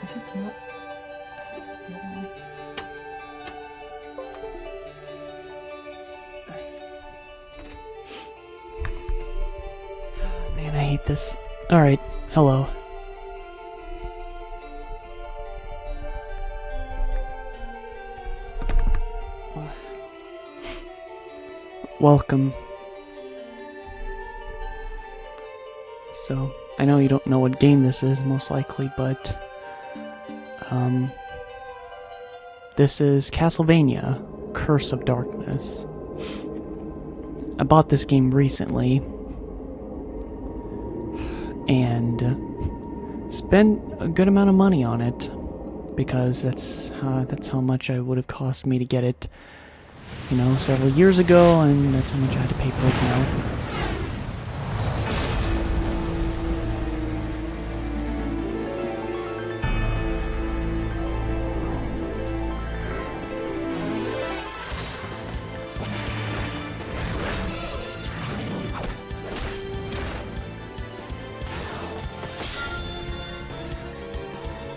Is it not? Man, I hate this. Alright, hello. Welcome. So, I know you don't know what game this is, most likely, but this is Castlevania, Curse of Darkness. I bought this game recently, and spent a good amount of money on it, because that's how much it would have cost me to get it, you know, several years ago, and that's how much I had to pay for it now.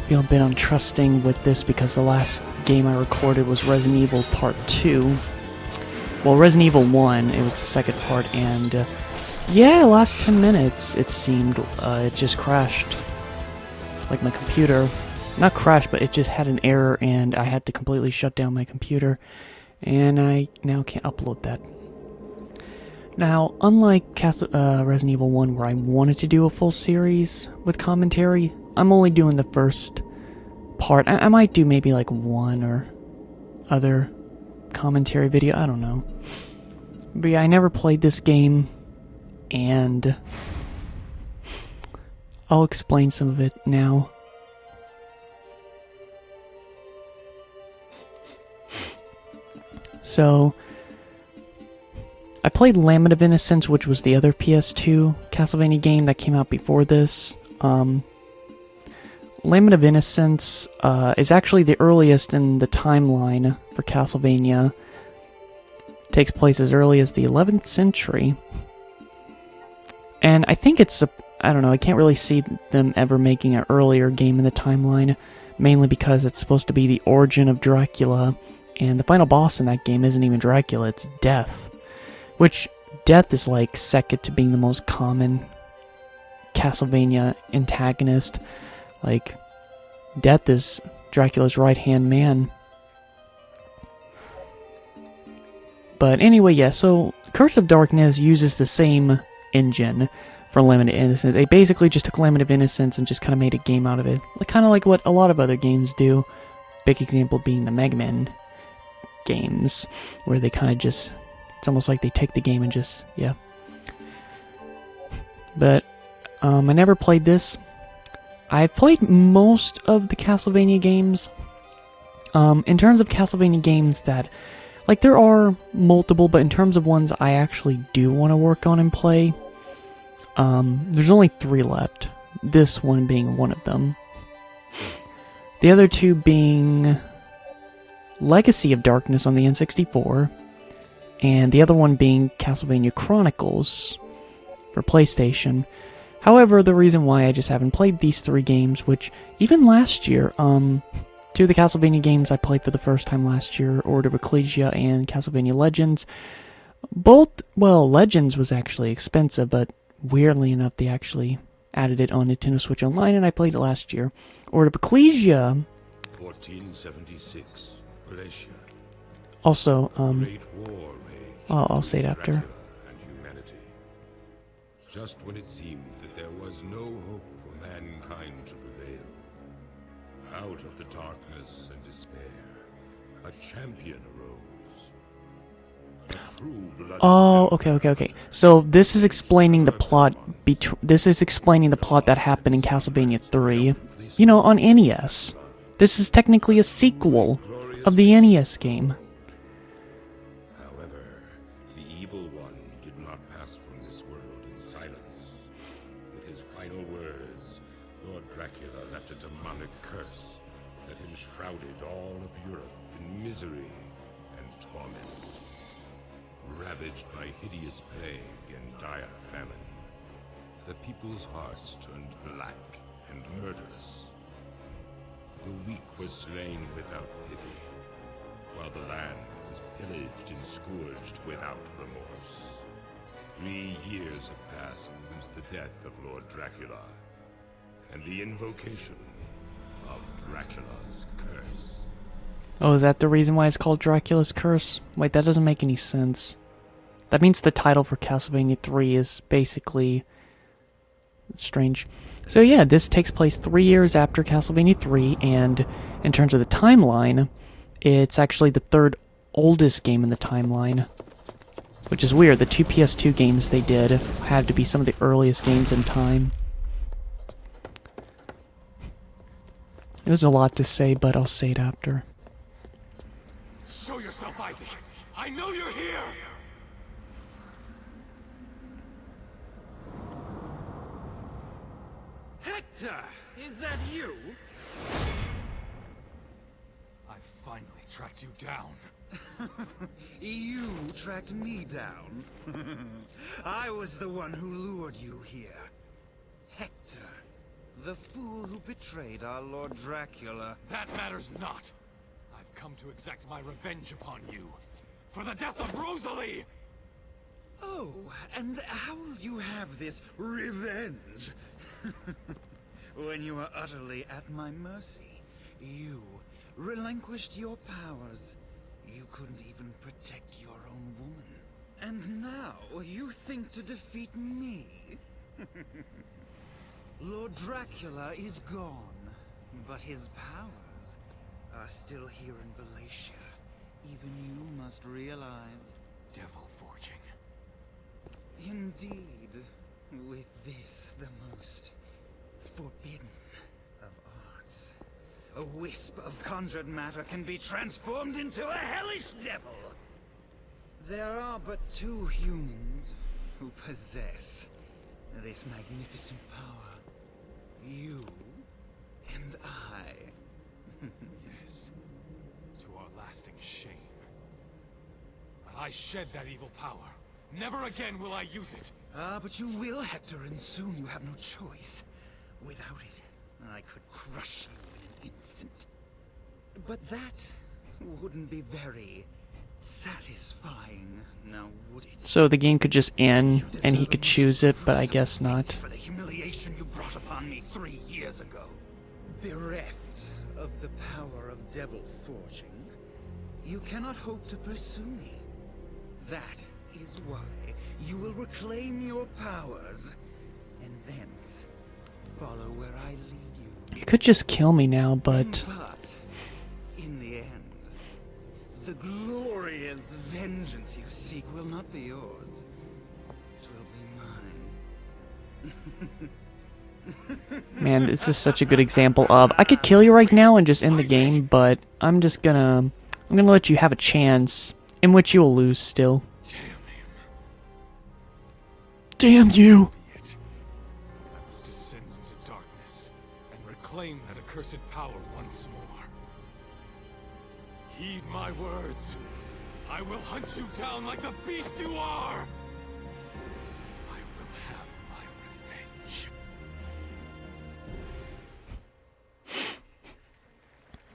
Feel a bit untrusting with this because the last game I recorded was Resident Evil Part 2. Well, Resident Evil 1, it was the second part, and yeah, last 10 minutes it seemed it just crashed. Like my computer, not crashed, but it just had an error and I had to completely shut down my computer, and I now can't upload that. Now, unlike Resident Evil 1 where I wanted to do a full series with commentary, I'm only doing the first part. I might do maybe like one or other commentary video, I don't know. But yeah, I never played this game, and I'll explain some of it now. So, I played Lament of Innocence, which was the other PS2 Castlevania game that came out before this. Lament of Innocence is actually the earliest in the timeline for Castlevania. It takes place as early as the 11th century. And I think it's, I don't know, I can't really see them ever making an earlier game in the timeline, mainly because it's supposed to be the origin of Dracula, and the final boss in that game isn't even Dracula, it's Death. Which, Death is like second to being the most common Castlevania antagonist. Like, Death is Dracula's right-hand man. But anyway, yeah, so Curse of Darkness uses the same engine for Lament of Innocence. They basically just took Lament of Innocence and just kind of made a game out of it. Like, kind of like what a lot of other games do. Big example being the Mega Man games, where they kind of just... It's almost like they take the game and just... yeah. But, I never played this. I've played most of the Castlevania games. In terms of Castlevania games that... Like, there are multiple, but in terms of ones I actually do want to work on and play, there's only 3 left. This one being one of them. The other 2 being Legacy of Darkness on the N64, and the other one being Castlevania Chronicles for PlayStation. However, the reason why I just haven't played these 3 games, which even last year, 2 of the Castlevania games I played for the first time last year, Order of Ecclesia and Castlevania Legends. Both, well, Legends was actually expensive, but weirdly enough, they actually added it on Nintendo Switch Online, and I played it last year. Order of Ecclesia. 1476, Malaysia. Also, Great war raged I'll say it between after. Dracula and humanity. Just when it seemed that there was no hope for mankind to prevail, out of the darkness and despair, a champion arose. A true blood. Oh, okay. So this is explaining the plot. This is explaining the plot that happened in Castlevania 3. You know, on NES. This is technically a sequel of the NES game. However, the evil one did not pass from this world in silence. With his final words, Lord Dracula left a demonic curse that enshrouded all of Europe in misery and torment. Ravaged by hideous plague and dire famine, the people's hearts turned black and murderous. The weak were slain without pity, while the land was pillaged and scourged without remorse. 3 years have passed since the death of Lord Dracula, and the invocation of Dracula's curse. Oh, is that the reason why it's called Dracula's Curse? Wait, that doesn't make any sense. That means the title for Castlevania 3 is basically... strange. So yeah, this takes place 3 years after Castlevania 3, and in terms of the timeline, it's actually the third oldest game in the timeline. Which is weird, the 2 PS2 games they did had to be some of the earliest games in time. There's a lot to say, but I'll say it after. Show yourself, Isaac! I know you're here! Hector! Is that you? I finally tracked you down. You tracked me down. I was the one who lured you here. Hector, the fool who betrayed our Lord Dracula. That matters not. I've come to exact my revenge upon you. For the death of Rosalie! Oh, and how will you have this revenge? When you are utterly at my mercy, you relinquished your powers. You couldn't even protect your own woman. And now you think to defeat me? Lord Dracula is gone, but his powers are still here in Valatia. Even you must realize. Devil forging. Indeed, with this the most forbidden of arts. A wisp of conjured matter can be transformed into a hellish devil. There are but 2 humans who possess this magnificent power. You and I. Yes, to our lasting shame. I shed that evil power. Never again will I use it. Ah, but you will, Hector, and soon you have no choice. Without it, I could crush you in an instant. But that wouldn't be very satisfying, now would it? So the game could just end, and he could choose it, but I guess not. For the humiliation you brought upon me 3 years ago. Bereft of the power of devil forging, you cannot hope to pursue me. That is why you will reclaim your powers, and thence follow where I lead you. You could just kill me now, but... But, in the end, the glorious vengeance you seek will not be yours. It will be mine. Man, this is such a good example of... I could kill you right now and just end the game, but I'm just gonna... I'm gonna let you have a chance, in which you will lose still. Damn you! I must descend into darkness and reclaim that accursed power once more. Heed my words. I will hunt you down like the beast you are. I will have my revenge.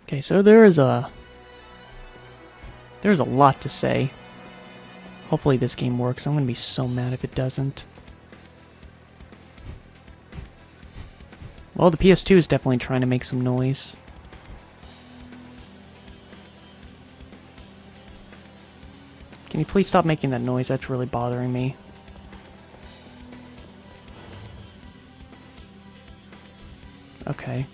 Okay, so there's a lot to say. Hopefully this game works. I'm gonna be so mad if it doesn't. Well, the PS2 is definitely trying to make some noise. Can you please stop making that noise? That's really bothering me. Okay.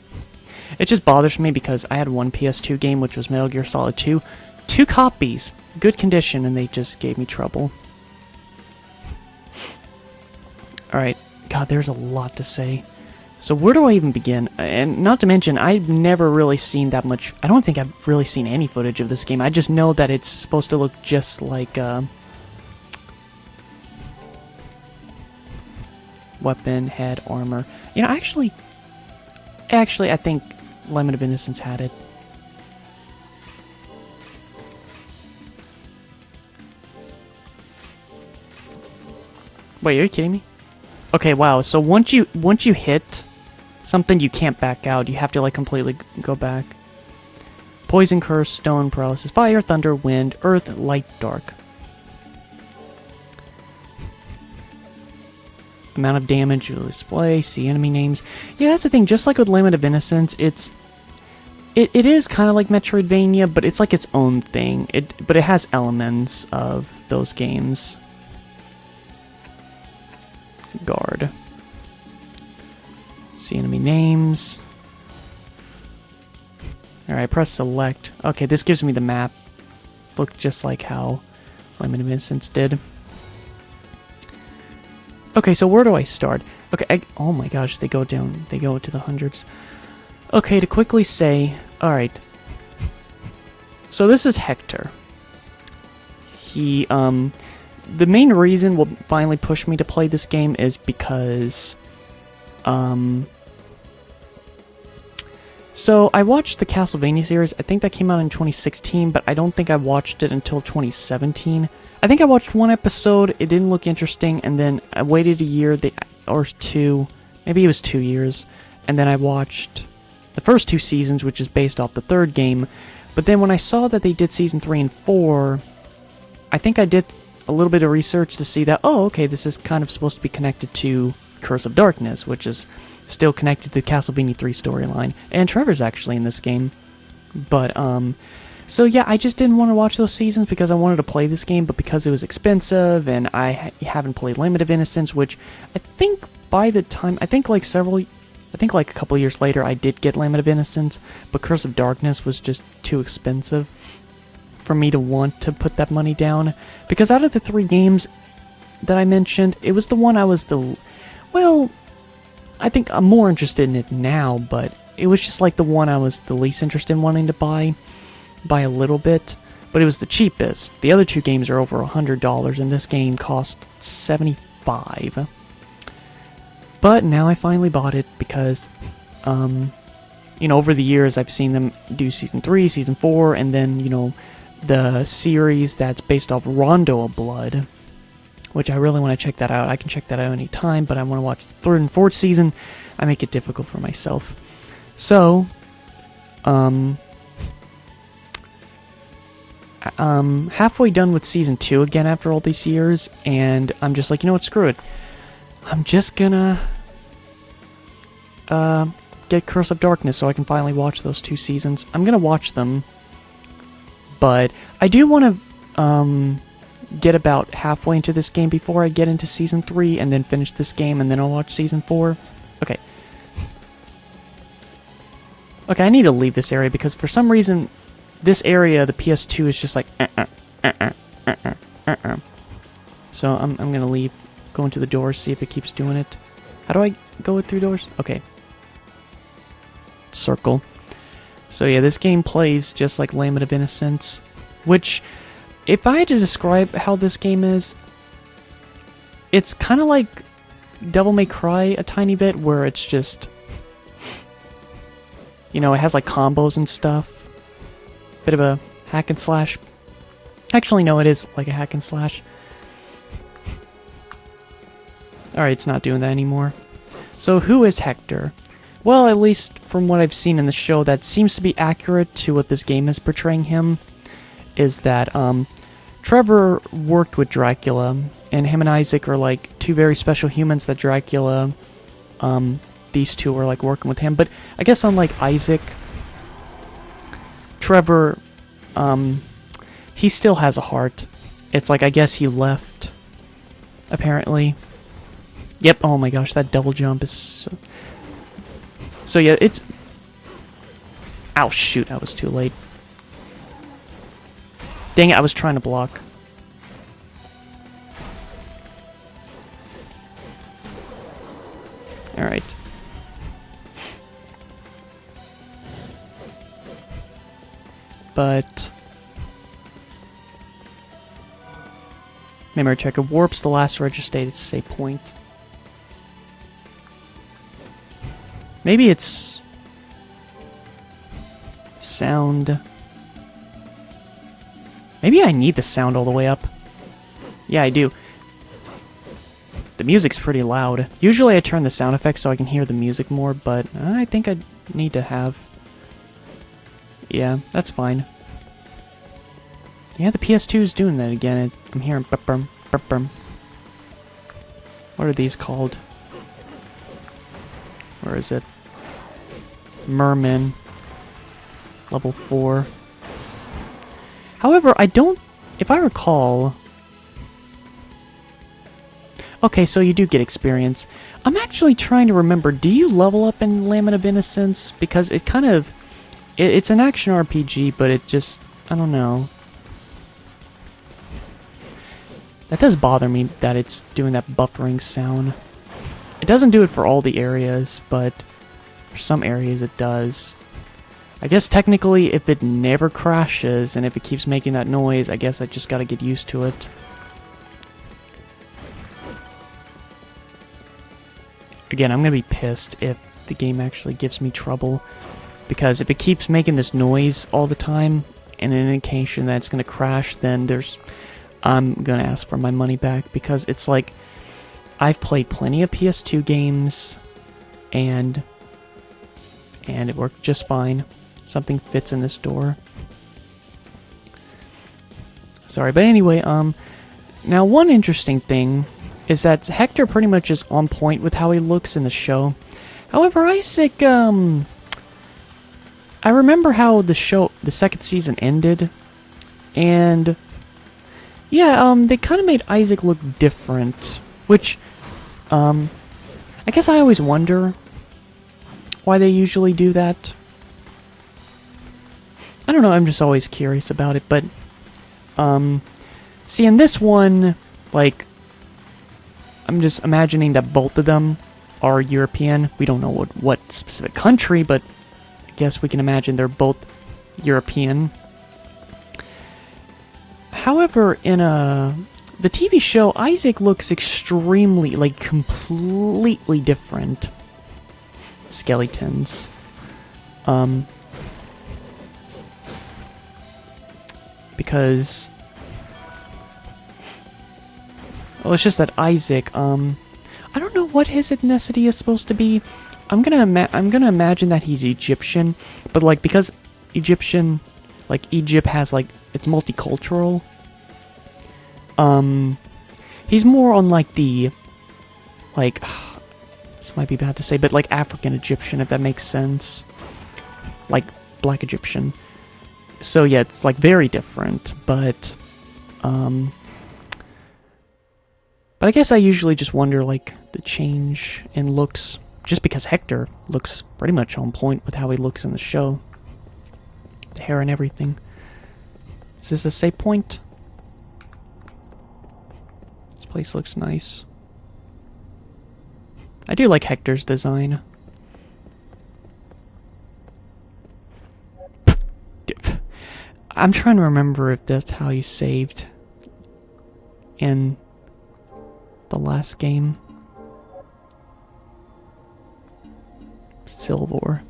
It just bothers me because I had one PS2 game, which was Metal Gear Solid 2. 2 copies, good condition, and they just gave me trouble. Alright, God, there's a lot to say. So where do I even begin? And not to mention, I've never really seen that much... I don't think I've really seen any footage of this game. I just know that it's supposed to look just like... weapon, head, armor. You know, actually, I think Lemon of Innocence had it. Wait, are you kidding me? Okay, wow. So once you hit something you can't back out. You have to like completely go back. Poison, curse, stone, paralysis, fire, thunder, wind, earth, light, dark. Amount of damage you'll display, see enemy names. Yeah, that's the thing. Just like with Limit of Innocence, it is kind of like Metroidvania, but it's like its own thing. But it has elements of those games. Guard. See enemy names. Alright, press select. Okay, this gives me the map. Look just like how Limit of Innocence did. Okay, so where do I start? Okay, oh my gosh, they go down. They go to the hundreds. Okay, to quickly say, alright. So this is Hector. He, the main reason will finally push me to play this game is because, so I watched the Castlevania series. I think that came out in 2016, but I don't think I watched it until 2017. I think I watched one episode, it didn't look interesting, and then I waited a year or two, maybe it was 2 years, and then I watched the first 2 seasons, which is based off the third game. But then when I saw that they did season 3 and 4, I think I did a little bit of research to see that, oh, okay, this is kind of supposed to be connected to Curse of Darkness, which is still connected to the Castlevania 3 storyline. And Trevor's actually in this game. But, so yeah, I just didn't want to watch those seasons because I wanted to play this game, but because it was expensive, and I haven't played Limit of Innocence, which I think by the time, I think like a couple years later I did get Limit of Innocence, but Curse of Darkness was just too expensive for me to want to put that money down. Because out of the 3 games that I mentioned, it was the one I was well, I think I'm more interested in it now, but it was just like the one I was the least interested in wanting to buy by a little bit, but it was the cheapest. The other 2 games are over $100, and this game cost $75. But now I finally bought it because, you know, over the years I've seen them do Season 3, Season 4, and then, you know, the series that's based off Rondo of Blood, which I really want to check that out. I can check that out anytime, but I want to watch the 3rd and 4th season. I make it difficult for myself. So, halfway done with Season 2 again after all these years, and I'm just like, you know what, screw it. I'm just gonna get Curse of Darkness so I can finally watch those 2 seasons. I'm gonna watch them, but I do want to get about halfway into this game before I get into Season 3, and then finish this game, and then I'll watch Season 4. Okay. Okay, I need to leave this area because for some reason this area, the PS2, is just like So I'm gonna leave, go into the doors, see if it keeps doing it. How do I go through doors? Okay. Circle. So yeah, this game plays just like Limit of Innocence, which, if I had to describe how this game is, it's kind of like Devil May Cry a tiny bit, where it's just, you know, it has like combos and stuff. Bit of a hack and slash. Actually, no, it is like a hack and slash. Alright, it's not doing that anymore. So who is Hector? Well, at least from what I've seen in the show, that seems to be accurate to what this game is portraying him, is that, Trevor worked with Dracula, and him and Isaac are like 2 very special humans that Dracula, these 2 were like working with him. But I guess unlike Isaac, Trevor, he still has a heart. It's like, I guess he left, apparently. Yep, oh my gosh, that double jump is so yeah, it's... Ow, shoot, I was too late. Dang it, I was trying to block. Alright. But... memory checker warps the last registered save point. Maybe it's... sound... Maybe I need the sound all the way up. Yeah, I do. music's pretty loud. Usually I turn the sound effects so I can hear the music more, but I think I need to have... Yeah, that's fine. Yeah, the PS2 is doing that again. I'm hearing burp-burm, burp-burm. What are these called? Where is it? Merman. Level 4. However, I don't... If I recall... Okay, so you do get experience. I'm actually trying to remember, do you level up in Lament of Innocence? Because it kind of... It's an action RPG, but it just... I don't know. That does bother me that it's doing that buffering sound. It doesn't do it for all the areas, but for some areas it does. I guess technically if it never crashes and if it keeps making that noise, I guess I just gotta get used to it. Again, I'm gonna be pissed if the game actually gives me trouble, because if it keeps making this noise all the time and an indication that it's gonna crash, then I'm gonna ask for my money back, because it's like I've played plenty of PS2 games and it worked just fine. Something fits in this door. Sorry, but anyway, now one interesting thing is that Hector pretty much is on point with how he looks in the show. However, Isaac, I remember how the second season ended, and yeah, they kind of made Isaac look different, which, I guess I always wonder why they usually do that. I don't know, I'm just always curious about it, but, see, in this one, like, I'm just imagining that both of them are European. We don't know what specific country, but I guess we can imagine they're both European. However, in the TV show, Isaac looks extremely, like, completely different. Skeletons. Because... Well, it's just that Isaac, I don't know what his ethnicity is supposed to be. I'm gonna imagine that he's Egyptian, but, like, because Egypt has, like, it's multicultural. He's more on, like, the, like, this might be bad to say, but, like, African Egyptian, if that makes sense. Like, Black Egyptian. So, yeah, it's, like, very different, but I guess I usually just wonder, like, the change in looks, just because Hector looks pretty much on point with how he looks in the show. The hair and everything. Is this a save point? This place looks nice. I do like Hector's design. I'm trying to remember if that's how you saved in the last game. Silver.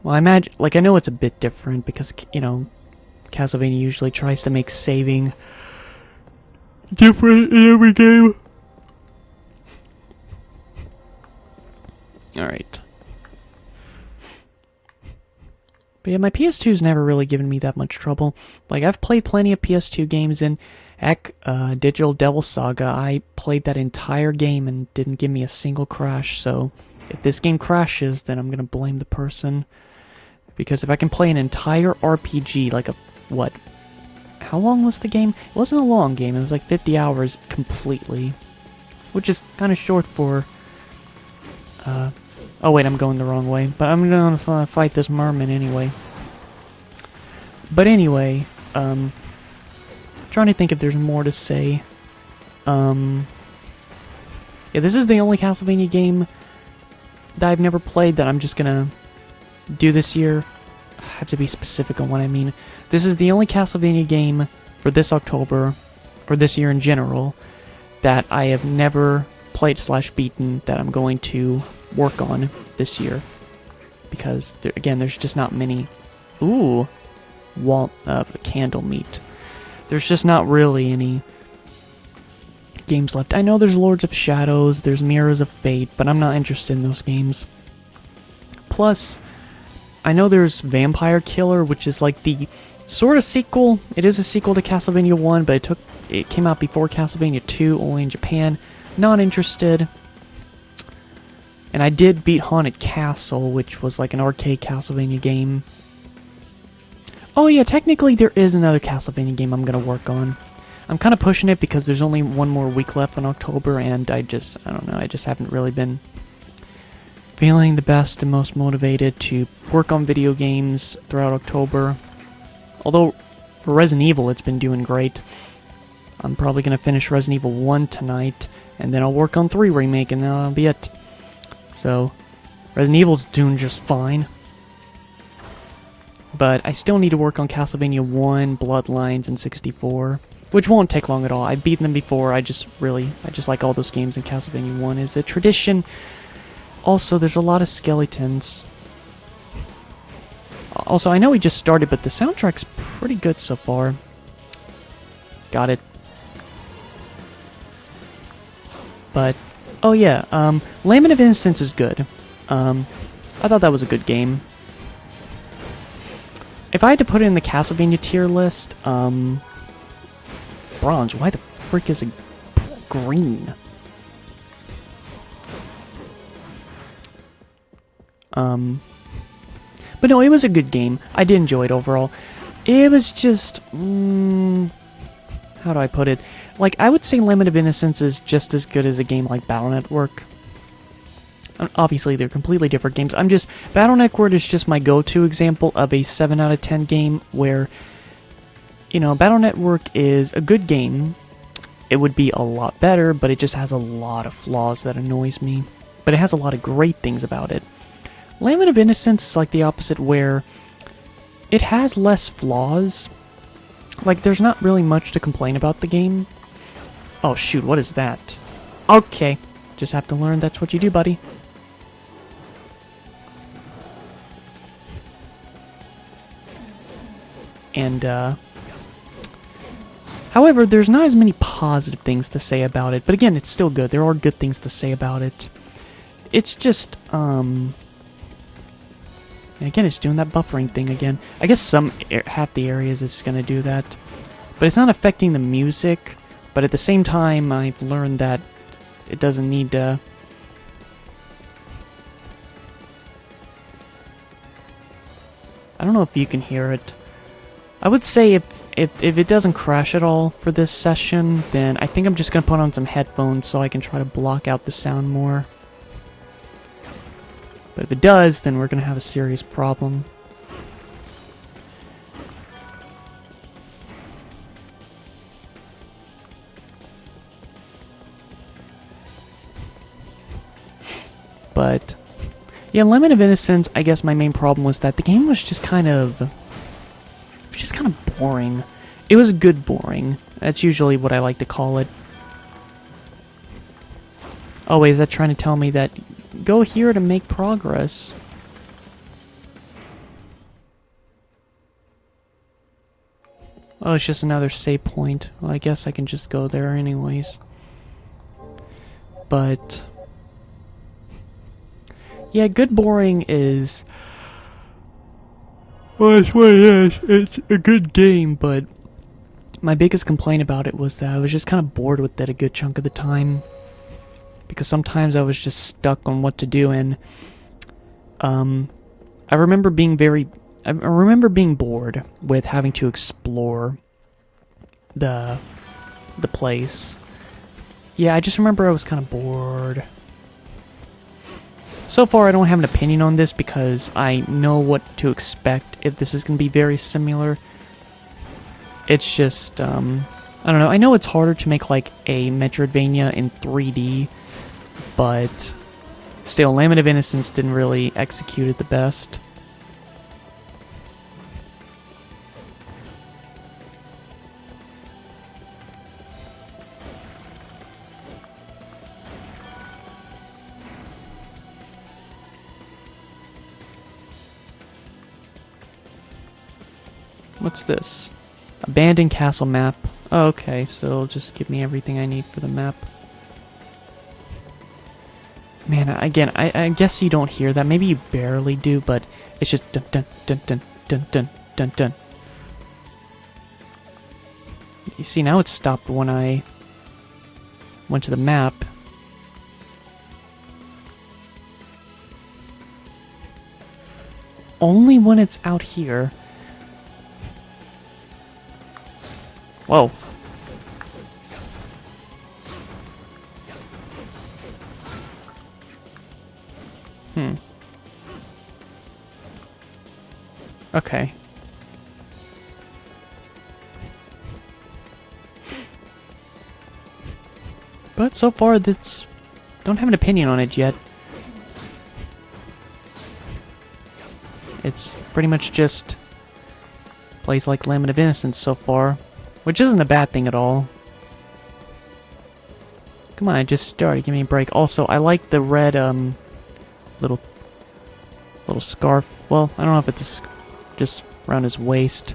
Well, I imagine, like, I know it's a bit different because, you know, Castlevania usually tries to make saving different in every game. Alright. But yeah, my PS2's never really given me that much trouble. Like, I've played plenty of PS2 games, and heck, Digital Devil Saga, I played that entire game and didn't give me a single crash, so if this game crashes, then I'm gonna blame the person. Because if I can play an entire RPG, like what? How long was the game? It wasn't a long game, it was like 50 hours completely. Which is kind of short for... oh wait, I'm going the wrong way. But I'm gonna fight this merman anyway. But anyway, trying to think if there's more to say. Yeah, this is the only Castlevania game that I've never played that I'm just gonna do this year. I have to be specific on what I mean. This is the only Castlevania game for this October, or this year in general, that I have never played / beaten that I'm going to work on this year. Because, again, there's just not many... Ooh! Candle meat. there's just not really any games left. I know there's Lords of Shadows, there's Mirrors of Fate, but I'm not interested in those games. Plus, I know there's Vampire Killer, which is like the sort of sequel. It is a sequel to Castlevania 1, but it came out before Castlevania 2, only in Japan. Not interested. And I did beat Haunted Castle, which was like an arcade Castlevania game. Oh yeah, technically there is another Castlevania game I'm going to work on. I'm kind of pushing it because there's only one more week left in October, and I don't know, I just haven't really been feeling the best and most motivated to work on video games throughout October. Although, for Resident Evil, it's been doing great. I'm probably going to finish Resident Evil 1 tonight, and then I'll work on 3 Remake, and that'll be it. So, Resident Evil's doing just fine. But I still need to work on Castlevania 1, Bloodlines, and 64. Which won't take long at all. I've beaten them before. I just like all those games, and Castlevania 1 is a tradition. Also, there's a lot of skeletons. Also, I know we just started, but the soundtrack's pretty good so far. Got it. But, oh yeah, Lament of Innocence is good. I thought that was a good game. If I had to put it in the Castlevania tier list, bronze. Why the frick is it green? But no, it was a good game. I did enjoy it overall. It was just... how do I put it? Like, I would say Lament of Innocence is just as good as a game like Battle Network. Obviously, they're completely different games. Battle Network is just my go-to example of a 7 out of 10 game where, you know, Battle Network is a good game. It would be a lot better, but it just has a lot of flaws that annoys me. But it has a lot of great things about it. Lament of Innocence is like the opposite, where it has less flaws. Like, there's not really much to complain about the game. Oh shoot, what is that? Okay, just have to learn that's what you do, buddy. And, however, there's not as many positive things to say about it, but again, it's still good. There are good things to say about it. It's just, again, it's doing that buffering thing again. I guess half the areas it's going to do that. But it's not affecting the music, but at the same time, I've learned that it doesn't need to... I don't know if you can hear it. I would say if it doesn't crash at all for this session, then I think I'm just going to put on some headphones so I can try to block out the sound more. But if it does, then we're going to have a serious problem. But, yeah, Lament of Innocence, I guess my main problem was that the game was just kind of boring. It was good boring. That's usually what I like to call it. Oh wait, is that trying to tell me that go here to make progress? Oh, it's just another save point. Well, I guess I can just go there anyways. But... yeah, good boring is... well, that's what it is. It's a good game, but... my biggest complaint about it was that I was just kind of bored with it a good chunk of the time. Because sometimes I was just stuck on what to do, and... I remember being bored with having to explore the place. Yeah, I just remember I was kind of bored. So far, I don't have an opinion on this because I know what to expect if this is going to be very similar. It's just, I don't know. I know it's harder to make, like, a Metroidvania in 3D, but still, Lament of Innocence didn't really execute it the best. What's this? Abandoned castle map. Okay, so just give me everything I need for the map. Man, again, I guess you don't hear that. Maybe you barely do, but it's just dun dun dun dun dun dun dun dun. You see, now it's stopped when I went to the map. Only when it's out here. Whoa. Okay. But so far, that's... don't have an opinion on it yet. It's pretty much just... plays like Lament of Innocence so far. Which isn't a bad thing at all. Come on, I just started. Give me a break. Also, I like the red, little scarf. Well, I don't know if it's just around his waist.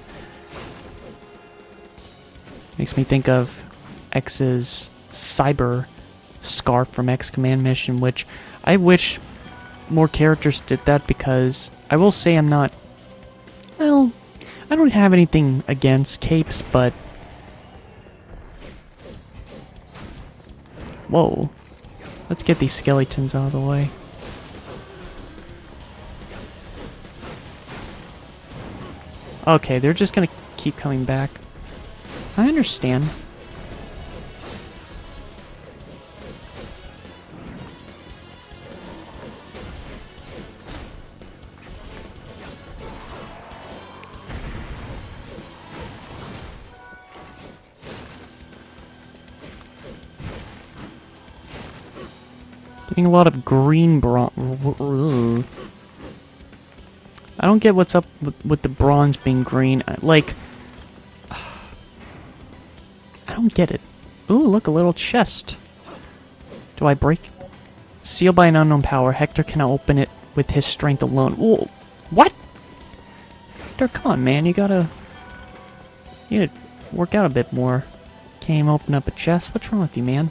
Makes me think of X's cyber scarf from X Command Mission, which I wish more characters did that, because I will say I'm not... well, I don't have anything against capes, but... whoa. Let's get these skeletons out of the way. Okay, they're just gonna keep coming back. I understand. Getting a lot of green bronze. I don't get what's up with the bronze being green. Like, I don't get it. Ooh, look, a little chest. Do I break? Sealed by an unknown power. Hector cannot open it with his strength alone. Whoa, what? Hector, come on, man. You gotta work out a bit more. Can't even open up a chest. What's wrong with you, man?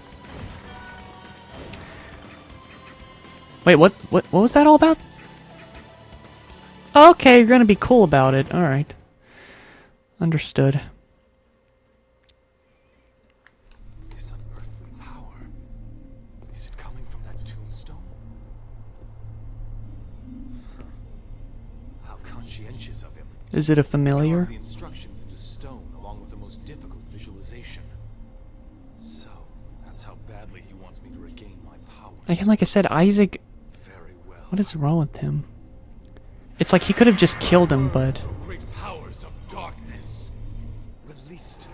Wait, what was that all about? Okay, you're gonna be cool about it. Alright. Understood. This unearthly power. Is it coming from that tombstone? How conscientious of him. Is it a familiar? Carved the instructions into stone along with the most difficult visualization. So, that's how badly he wants me to regain my power. Again, like I said, Isaac... very well. what is wrong with him? It's like he could have just killed him, but... O great powers of darkness, released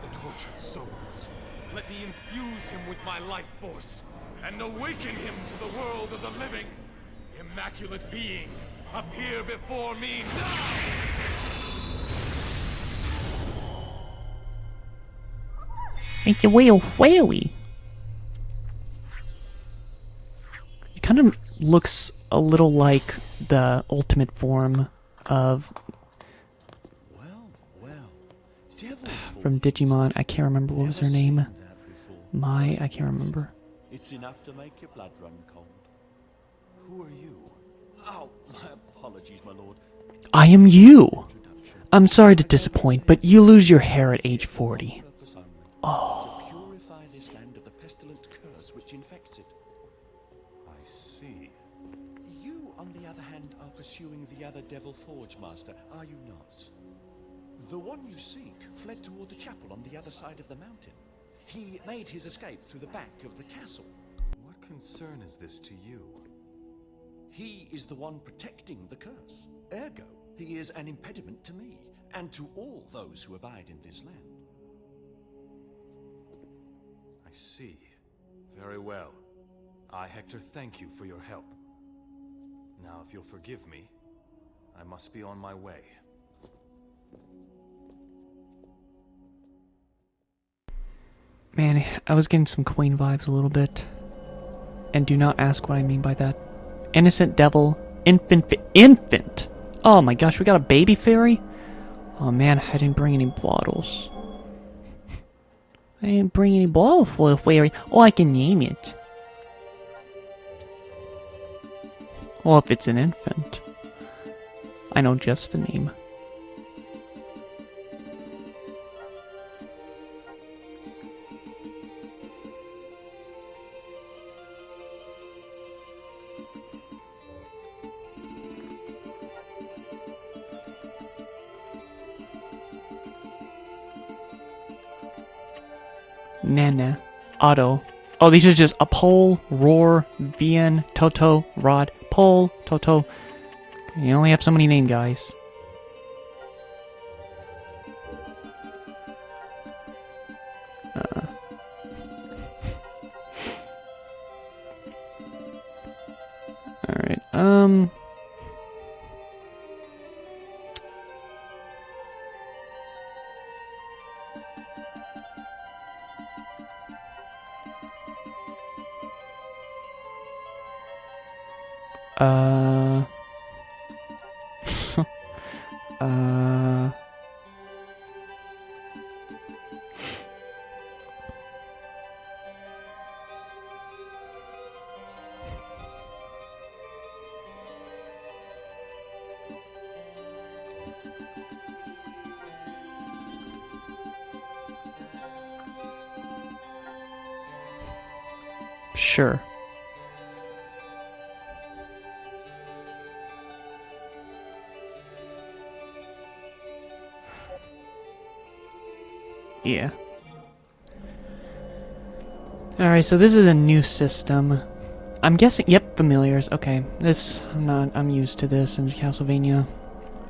with the tortured souls. Let me infuse him with my life force and awaken him to the world of the living. Immaculate being, appear before me now! Make your whale whaley. It kind of looks a little like the ultimate form of... from Digimon. I can't remember what was her name. I can't remember. It's enough to make your blood run cold. Who are you? Oh, my apologies, my lord. I am you! I'm sorry to disappoint, but you lose your hair at age 40. Purpose only. Oh. To purify this land of the pestilent curse which infects it. I see. You, on the other hand, are pursuing the other Devil Forge Master, are you not? The one you seek fled toward the chapel on the other side of the mountain. He made his escape through the back of the castle. What concern is this to you? He is the one protecting the curse. Ergo, he is an impediment to me, and to all those who abide in this land. I see. Very well. I, Hector, thank you for your help. Now, if you'll forgive me, I must be on my way. Man, I was getting some Queen vibes a little bit. And do not ask what I mean by that. Innocent devil, infant. Oh my gosh, we got a baby fairy? Oh man, I didn't bring any bottles. I didn't bring any bottles for the fairy. Oh, I can name it. Well, if it's an infant. I know just the name. Nana. Otto. Oh, these are just a pole, roar, Vien, Toto, Rod, pole, Toto. You only have so many name guys. Alright, sure. Yeah. Alright, so this is a new system. I'm guessing, yep, familiars. Okay, I'm used to this in Castlevania.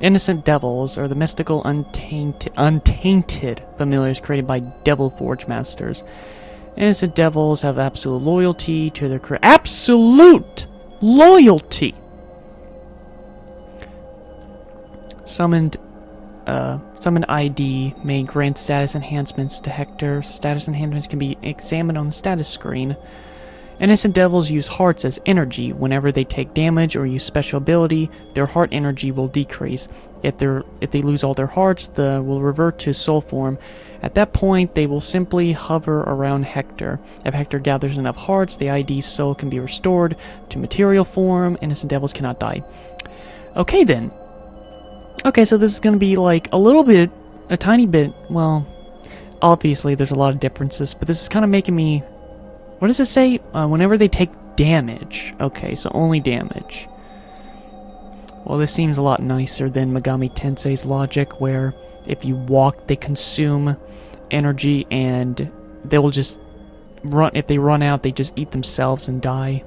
Innocent devils are the mystical, untainted familiars created by Devil Forge Masters. Innocent devils have absolute loyalty to their absolute loyalty! Summoned ID may grant status enhancements to Hector. Status enhancements can be examined on the status screen. Innocent devils use hearts as energy. Whenever they take damage or use special ability, their heart energy will decrease. If they lose all their hearts, they will revert to soul form. At that point, they will simply hover around Hector. If Hector gathers enough hearts, the ID's soul can be restored to material form. Innocent devils cannot die. Okay then. Okay, so this is going to be like a tiny bit, well, obviously there's a lot of differences, but this is kind of making me, what does it say? Whenever they take damage. Okay, so only damage. Well, this seems a lot nicer than Megami Tensei's logic, where if you walk, they consume energy, and they will just run, if they run out, they just eat themselves and die.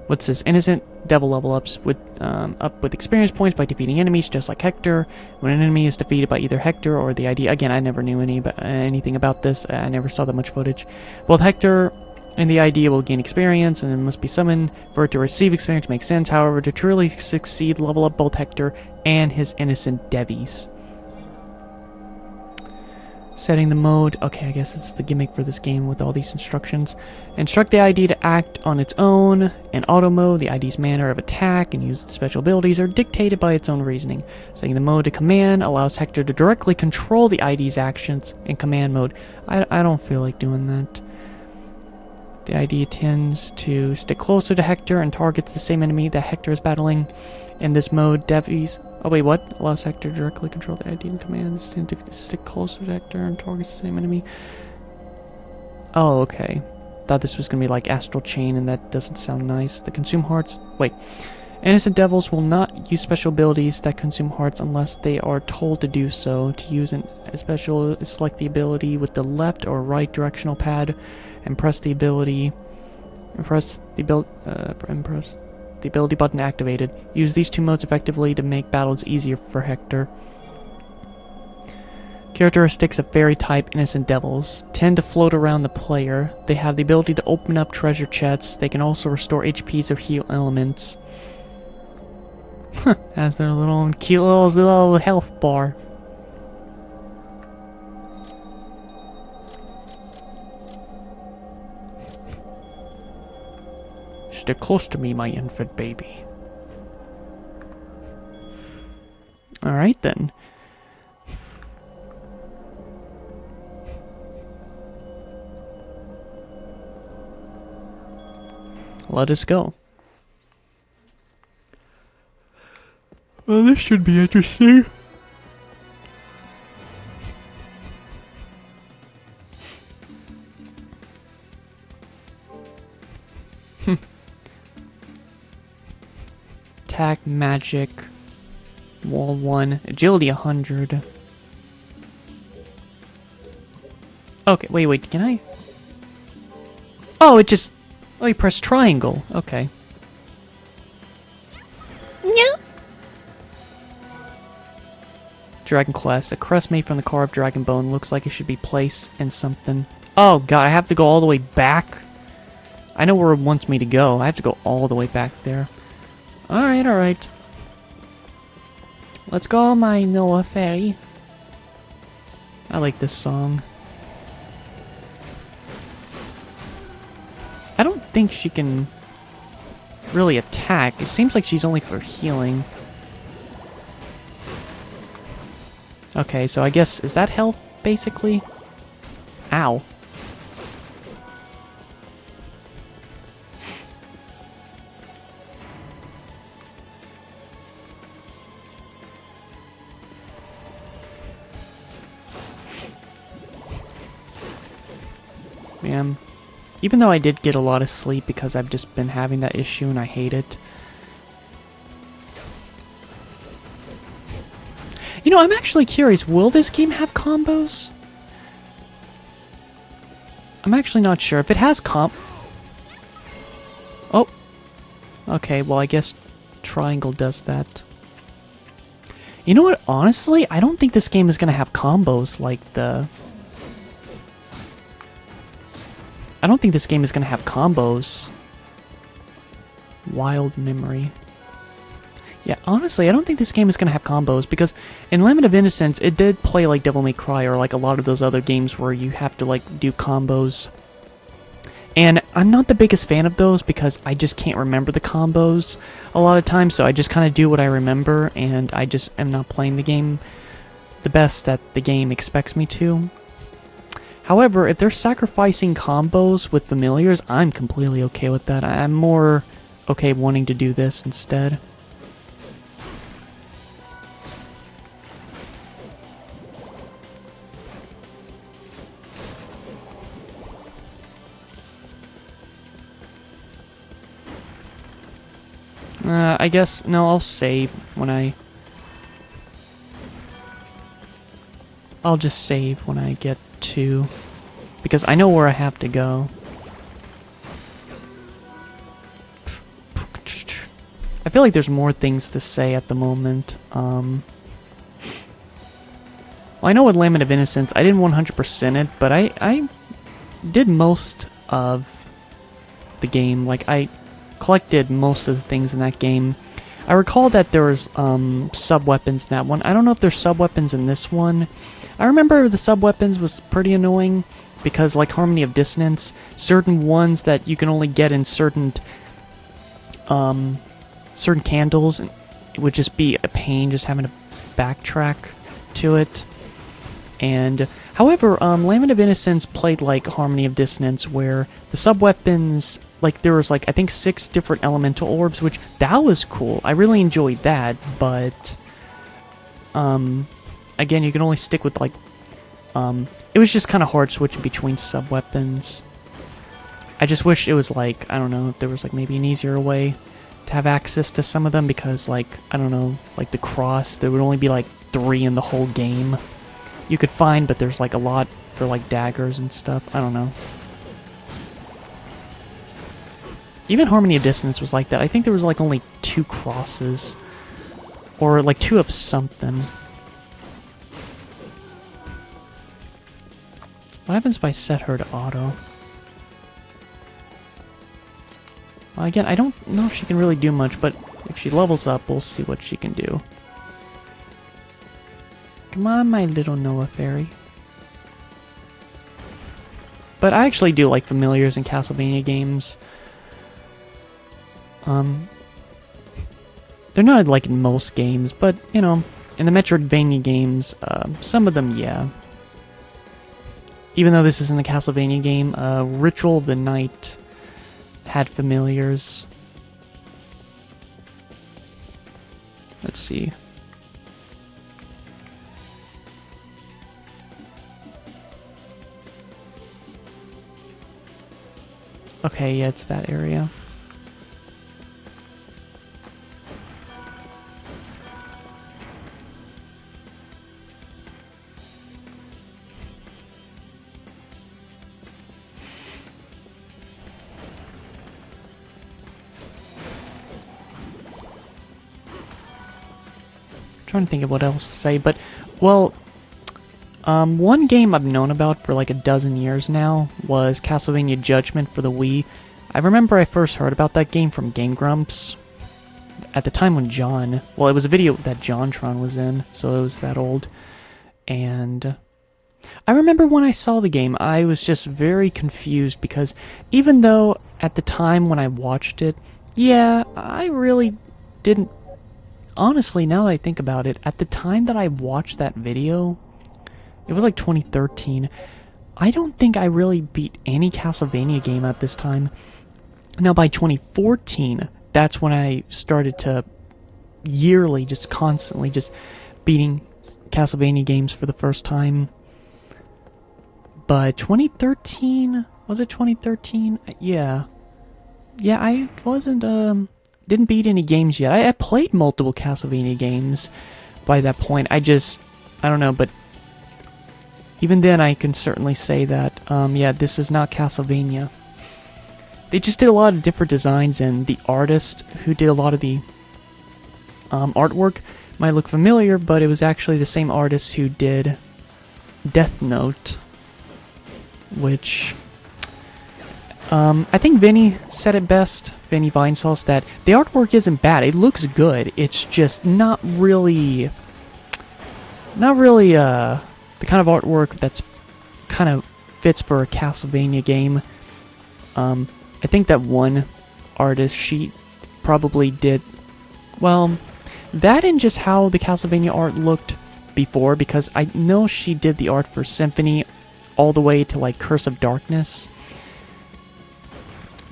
What's this? Innocent devil level ups with up with experience points by defeating enemies, just like Hector. When an enemy is defeated by either Hector or the ID, again, I never knew anything about this. I never saw that much footage. Both Hector and the ID will gain experience, and it must be summoned for it to receive experience. Makes sense. However, to truly succeed, level up both Hector and his innocent devies. Setting the mode. Okay, I guess that's the gimmick for this game with all these instructions. Instruct the ID to act on its own. In auto mode, the ID's manner of attack and use of special abilities are dictated by its own reasoning. Setting the mode to command allows Hector to directly control the ID's actions in command mode. I don't feel like doing that. The ID tends to stick closer to Hector and targets the same enemy that Hector is battling. In this mode, devies... Oh wait, what? Allows Hector to directly control the ID and commands. Tend to stick closer to Hector and targets the same enemy. Oh, okay. Thought this was gonna be like Astral Chain, and that doesn't sound nice. The consume hearts... Wait. Innocent devils will not use special abilities that consume hearts unless they are told to do so. To use a special, select the ability with the left or right directional pad and press the ability... press the ability button activated. Use these two modes effectively to make battles easier for Hector. Characteristics of fairy-type innocent devils tend to float around the player. They have the ability to open up treasure chests. They can also restore HPs or heal elements. Has their little cute little health bar. Stick close to me, my infant baby. Alright then. Let us go. Well, this should be interesting. Attack, magic, wall 1, agility 100. Okay, wait, can I? Oh, it just... Oh, you press triangle. Okay. Yeah. Dragon Quest. A crest made from the core of dragon bone looks like it should be placed in something. Oh god, I have to go all the way back? I know where it wants me to go. I have to go all the way back there. Alright. Let's go, my Noah Fairy. I like this song. I don't think she can really attack. It seems like she's only for healing. Okay, so I guess, is that health, basically? Ow. Man. Even though I did get a lot of sleep because I've just been having that issue and I hate it. You know, I'm actually curious, will this game have combos? I'm actually not sure. If it has Oh! Okay, well I guess triangle does that. You know what, honestly, I don't think this game is gonna have combos like the... I don't think this game is going to have combos. Wild memory. Yeah, honestly, I don't think this game is going to have combos, because in Lament of Innocence, it did play like Devil May Cry, or like a lot of those other games where you have to like do combos. And I'm not the biggest fan of those, because I just can't remember the combos a lot of times, so I just kind of do what I remember, and I just am not playing the game the best that the game expects me to. However, if they're sacrificing combos with familiars, I'm completely okay with that. I'm more okay wanting to do this instead. I guess, no, I'll save when I'll just save when I get to, because I know where I have to go. I feel like there's more things to say at the moment. Well, I know with Lament of Innocence, I didn't 100% it, but I did most of the game. Like, I collected most of the things in that game. I recall that there was sub-weapons in that one. I don't know if there's sub-weapons in this one. I remember the sub-weapons was pretty annoying, because like Harmony of Dissonance, certain ones that you can only get in certain candles, it would just be a pain just having to backtrack to it. And however, Lament of Innocence played like Harmony of Dissonance, where the sub-weapons, like there was like I think 6 different elemental orbs, which that was cool. I really enjoyed that, but again, you can only stick with like it was just kind of hard switching between sub-weapons. I just wish it was like, I don't know, if there was like maybe an easier way to have access to some of them, because like, I don't know, like the cross, there would only be like 3 in the whole game you could find, but there's like a lot for like daggers and stuff. I don't know. Even Harmony of Dissonance was like that. I think there was like only 2 crosses, or like 2 of something. What happens if I set her to auto? Well, again, I don't know if she can really do much, but if she levels up, we'll see what she can do. Come on, my little Noah Fairy. But I actually do like familiars in Castlevania games. They're not like in most games, but, you know, in the Metroidvania games, some of them, yeah. Even though this isn't a Castlevania game, Ritual of the Night had familiars. Let's see. Okay, yeah, it's that area. Trying to think of what else to say, but, well, one game I've known about for like a dozen years now was Castlevania Judgment for the Wii. I remember I first heard about that game from Game Grumps at the time when John, well, it was a video that JonTron was in, so it was that old, and I remember when I saw the game, I was just very confused because even though at the time when I watched it, yeah, I really didn't. Honestly, now that I think about it, at the time that I watched that video, it was like 2013, I don't think I really beat any Castlevania game at this time. Now by 2014, that's when I started to yearly, just constantly, just beating Castlevania games for the first time. But 2013, was it 2013? Yeah. Yeah, I wasn't, didn't beat any games yet. I played multiple Castlevania games by that point. I don't know, but even then I can certainly say that, yeah, this is not Castlevania. They just did a lot of different designs, and the artist who did a lot of the artwork might look familiar, but it was actually the same artist who did Death Note, which I think Vinny said it best, Vinny Vinesauce, that the artwork isn't bad. It looks good. It's just not really the kind of artwork that's kind of fits for a Castlevania game. I think that one artist, she probably did, well, that and just how the Castlevania art looked before, because I know she did the art for Symphony all the way to like Curse of Darkness.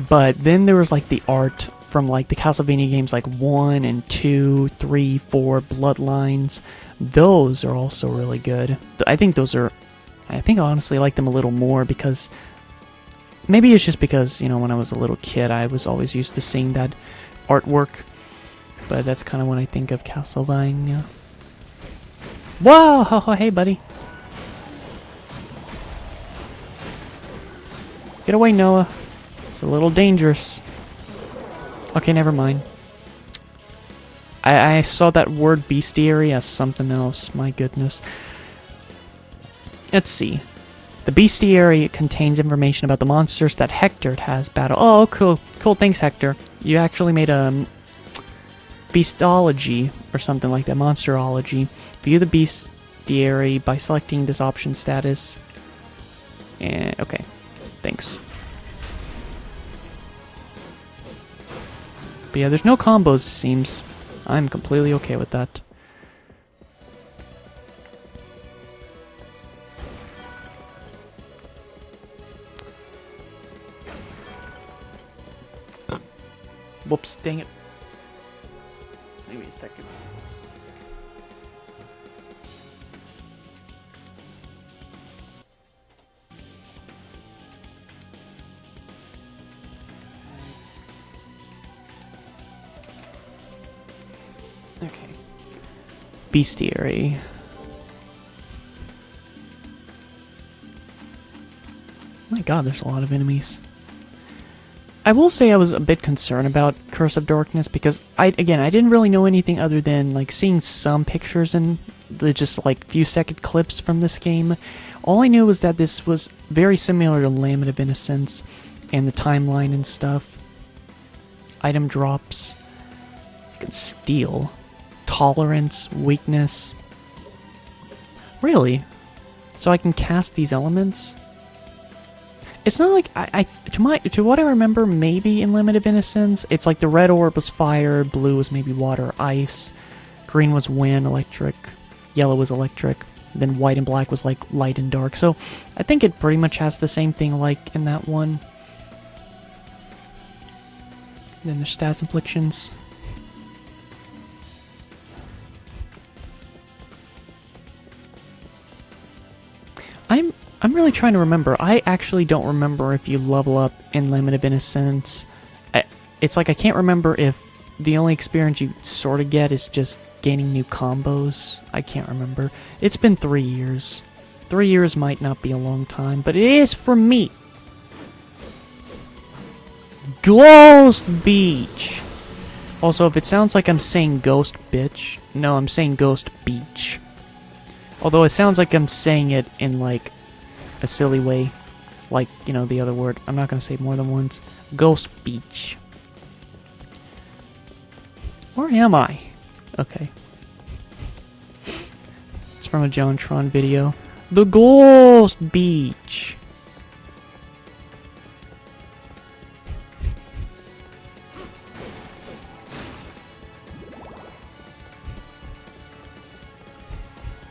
But then there was like the art from like the Castlevania games like 1 and 2, 3, 4, Bloodlines. Those are also really good. I think I honestly like them a little more because maybe it's just because, you know, when I was a little kid I was always used to seeing that artwork. But that's kind of when I think of Castlevania. Whoa! Hey buddy. Get away, Noah. It's a little dangerous. Okay, never mind. I saw that word bestiary as something else. My goodness. Let's see. The bestiary contains information about the monsters that Hector has battled. Oh, cool. Cool, thanks, Hector. You actually made a beastology or something like that. Monsterology. View the bestiary by selecting this option status. And okay. Thanks. But yeah, there's no combos, it seems. I'm completely okay with that. Whoops, dang it. Give me a second. Okay. Bestiary. My god, there's a lot of enemies. I will say I was a bit concerned about Curse of Darkness because, I didn't really know anything other than, like, seeing some pictures and the just, like, few-second clips from this game. All I knew was that this was very similar to Lament of Innocence and the timeline and stuff. Item drops. You can steal. Tolerance, weakness. Really? So I can cast these elements? It's not like to what I remember, maybe in Lament of Innocence, it's like the red orb was fire, blue was maybe water, ice, green was wind, electric, yellow was electric, then white and black was like light and dark. So I think it pretty much has the same thing like in that one. Then there's stats inflictions. I'm really trying to remember. I actually don't remember if you level up in Limit of Innocence. It's like I can't remember if the only experience you sort of get is just gaining new combos. I can't remember. It's been 3 years. 3 years might not be a long time, but it is for me. Ghost Beach! Also, if it sounds like I'm saying Ghost Bitch, no, I'm saying Ghost Beach. Although it sounds like I'm saying it in, like, a silly way. Like, you know, the other word. I'm not going to say it more than once. Ghost Beach. Where am I? Okay. It's from a JonTron video. The Ghost Beach!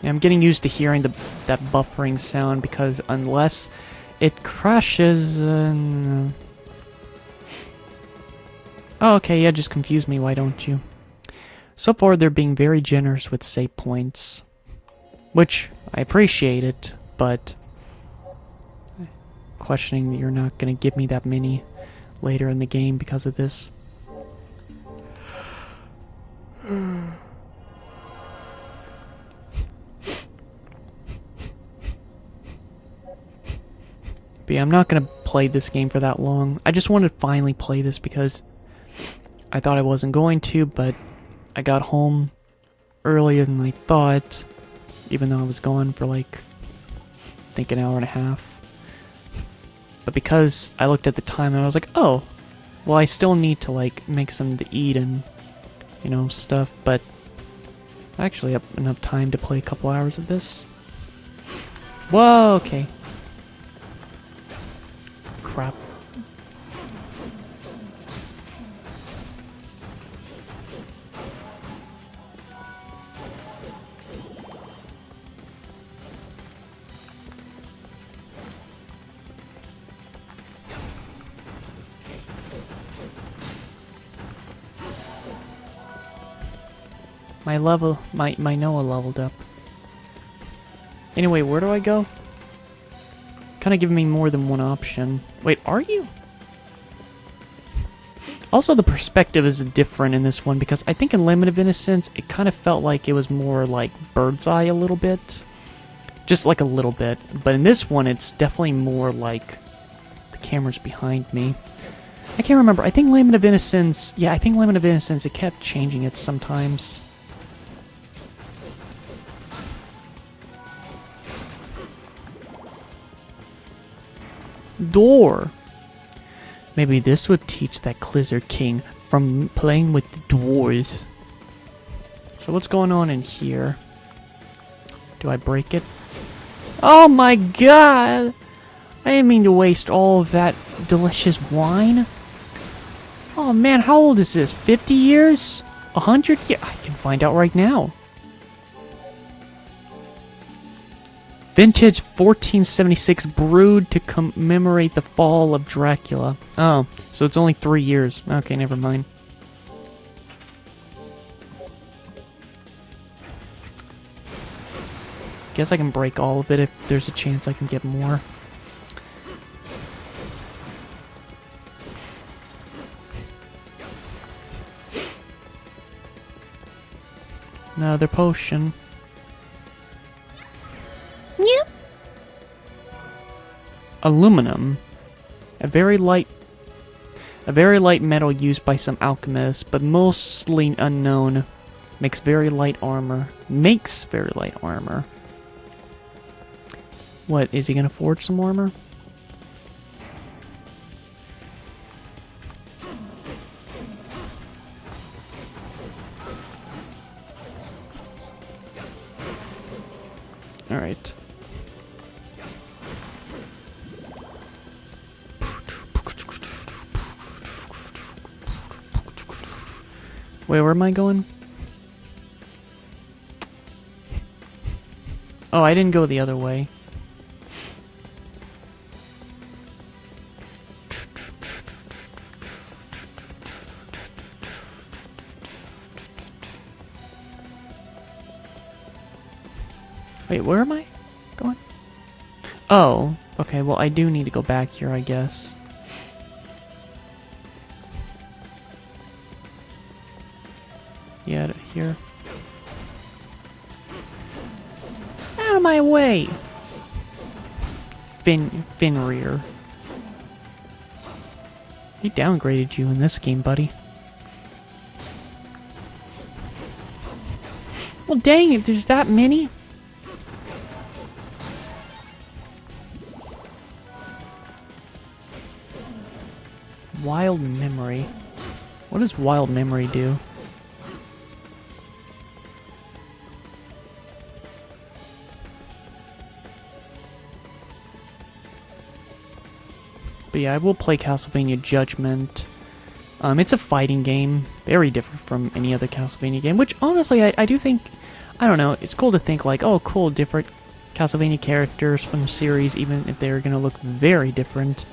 I'm getting used to hearing that buffering sound because unless it crashes... Oh, okay, yeah, just confuse me, why don't you? So far, they're being very generous with save points. Which, I appreciate it, but... questioning that you're not going to give me that many later in the game because of this. But yeah, I'm not going to play this game for that long. I just wanted to finally play this because I thought I wasn't going to, but I got home earlier than I thought, even though I was gone for like, I think an hour and a half. But because I looked at the time and I was like, oh, well I still need to like make something to eat and, you know, stuff, but I actually have enough time to play a couple hours of this. Whoa, okay. Crap. My Noah leveled up. Anyway, where do I go? Kind of giving me more than one option. Wait, are you? Also, the perspective is different in this one because I think in Limit of Innocence, it kind of felt like it was more like bird's eye a little bit. Just like a little bit. But in this one, it's definitely more like the camera's behind me. I can't remember. I think Limit of Innocence... Yeah, I think Limit of Innocence, it kept changing it sometimes. Door. Maybe this would teach that Clizzard King from playing with the doors. So what's going on in here? Do I break it? Oh my god! I didn't mean to waste all of that delicious wine. Oh man, how old is this? 50 years? 100 years? I can find out right now. Vintage 1476 brewed to commemorate the fall of Dracula. Oh, so it's only 3 years. Okay, never mind. Guess I can break all of it if there's a chance I can get more. Another potion. Yep. Aluminum. A very light metal used by some alchemists, but mostly unknown. Makes very light armor. What, is he gonna forge some armor? Alright. Wait, where am I going? Oh, I didn't go the other way. Wait, where am I going? Oh, okay, well I do need to go back here, I guess. Yeah, here. Out of my way! Fenrir. He downgraded you in this game, buddy. Well, dang it, there's that many? Wild Memory. What does Wild Memory do? But yeah, I will play Castlevania Judgment. It's a fighting game, very different from any other Castlevania game, which honestly I do think, I don't know, it's cool to think like, oh cool, different Castlevania characters from the series, even if they're gonna look very different.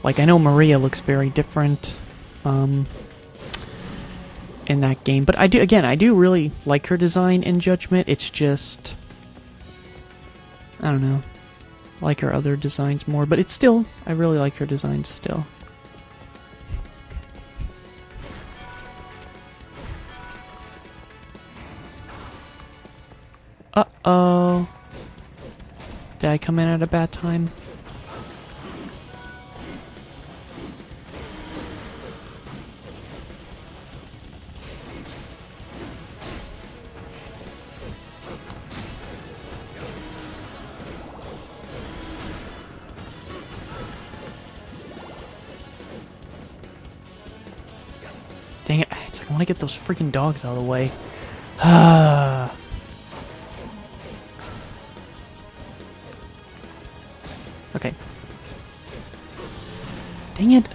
Like, I know Maria looks very different in that game, but I do really like her design in Judgment. It's just, I don't know, I like her other designs more, but it's still, I really like her design still. Uh-oh. Did I come in at a bad time? Dang it, it's like I want to get those freaking dogs out of the way. Okay. Dang it.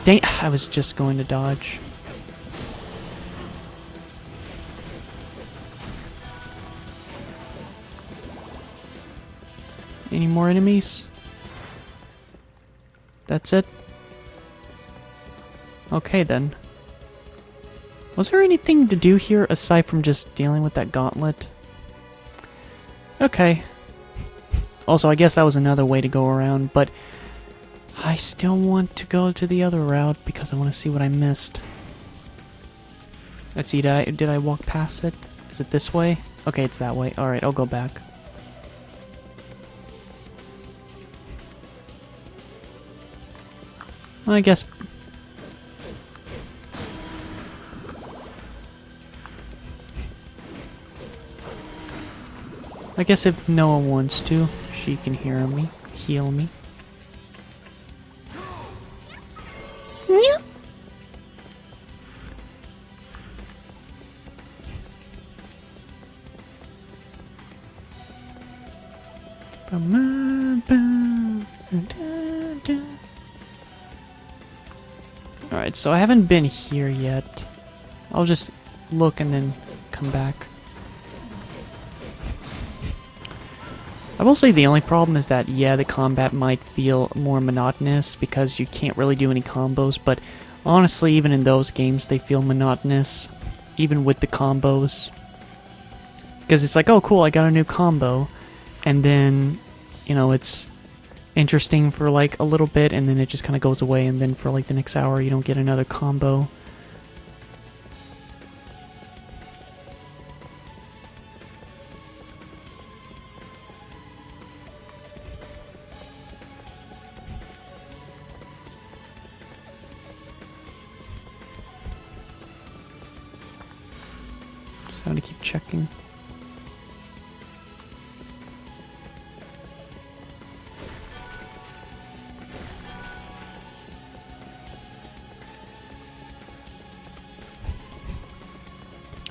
Dang it, I was just going to dodge. Any more enemies? That's it? Okay then. Was there anything to do here aside from just dealing with that gauntlet? Okay. Also, I guess that was another way to go around, but I still want to go to the other route because I want to see what I missed. Let's see, did I walk past it? Is it this way? Okay, it's that way. Alright, I'll go back. Well, I guess... if Noah wants to, she can heal me. Yeah. Alright, so I haven't been here yet. I'll just look and then come back. I will say the only problem is that, yeah, the combat might feel more monotonous because you can't really do any combos, but honestly, even in those games, they feel monotonous, even with the combos. Because it's like, oh cool, I got a new combo, and then, you know, it's interesting for like a little bit, and then it just kind of goes away, and then for like the next hour, you don't get another combo. I'm gonna keep checking.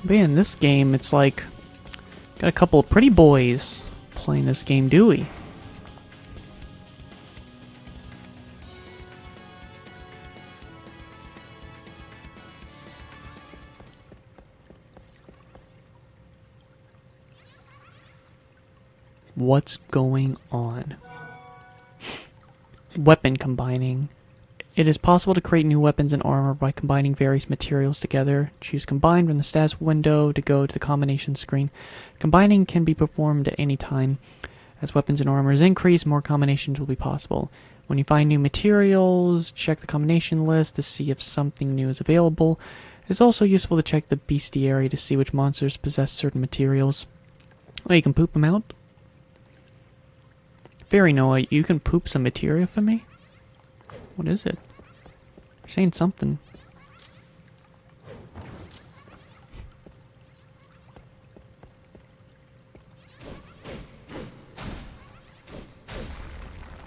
But yeah, in this game, it's like got a couple of pretty boys playing this game, do we? What's going on? Weapon combining. It is possible to create new weapons and armor by combining various materials together. Choose Combine from the status window to go to the combination screen. Combining can be performed at any time. As weapons and armors increase, more combinations will be possible. When you find new materials, check the combination list to see if something new is available. It's also useful to check the bestiary to see which monsters possess certain materials. Oh, you can poop them out? Fairy Noah, you can poop some material for me? What is it? You're saying something.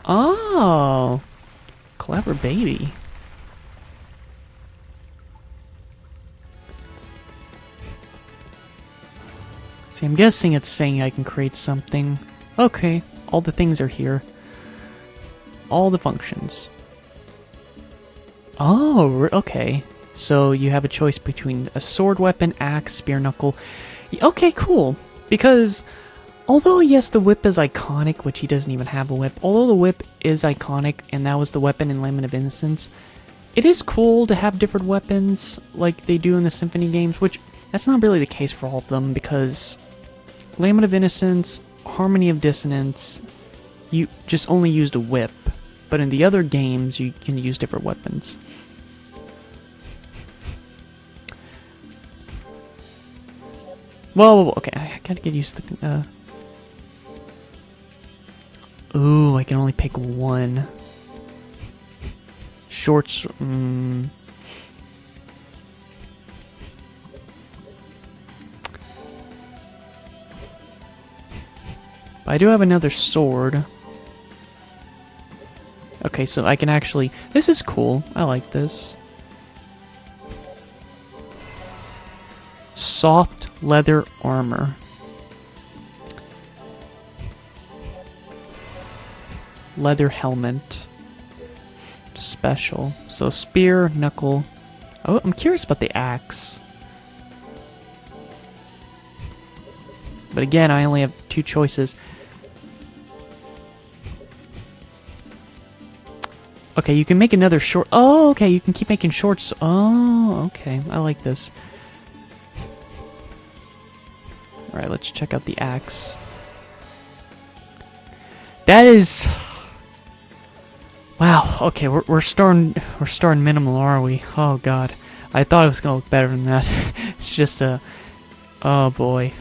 Oh! Clever baby. See, I'm guessing it's saying I can create something. Okay, all the things are here. All the functions. Oh, okay. So you have a choice between a sword weapon, axe, spear, knuckle. Okay, cool. Because although, yes, the whip is iconic, which he doesn't even have a whip. Although the whip is iconic, and that was the weapon in Lament of Innocence, it is cool to have different weapons like they do in the Symphony games, which that's not really the case for all of them, because Lament of Innocence, Harmony of Dissonance, you just only used a whip. But in the other games, you can use different weapons. Whoa, okay, I gotta get used to the... Ooh, I can only pick one. Shorts... But I do have another sword. Okay, so I can actually... This is cool. I like this. Soft leather armor. Leather helmet. Special. So spear, knuckle. Oh, I'm curious about the axe. But again, I only have two choices. Okay, you can make another short... Oh, okay, you can keep making shorts. Oh, okay, I like this. Alright, let's check out the axe. That is... Wow, okay, we're starting minimal, are we? Oh god. I thought it was gonna look better than that. It's just a... Oh boy.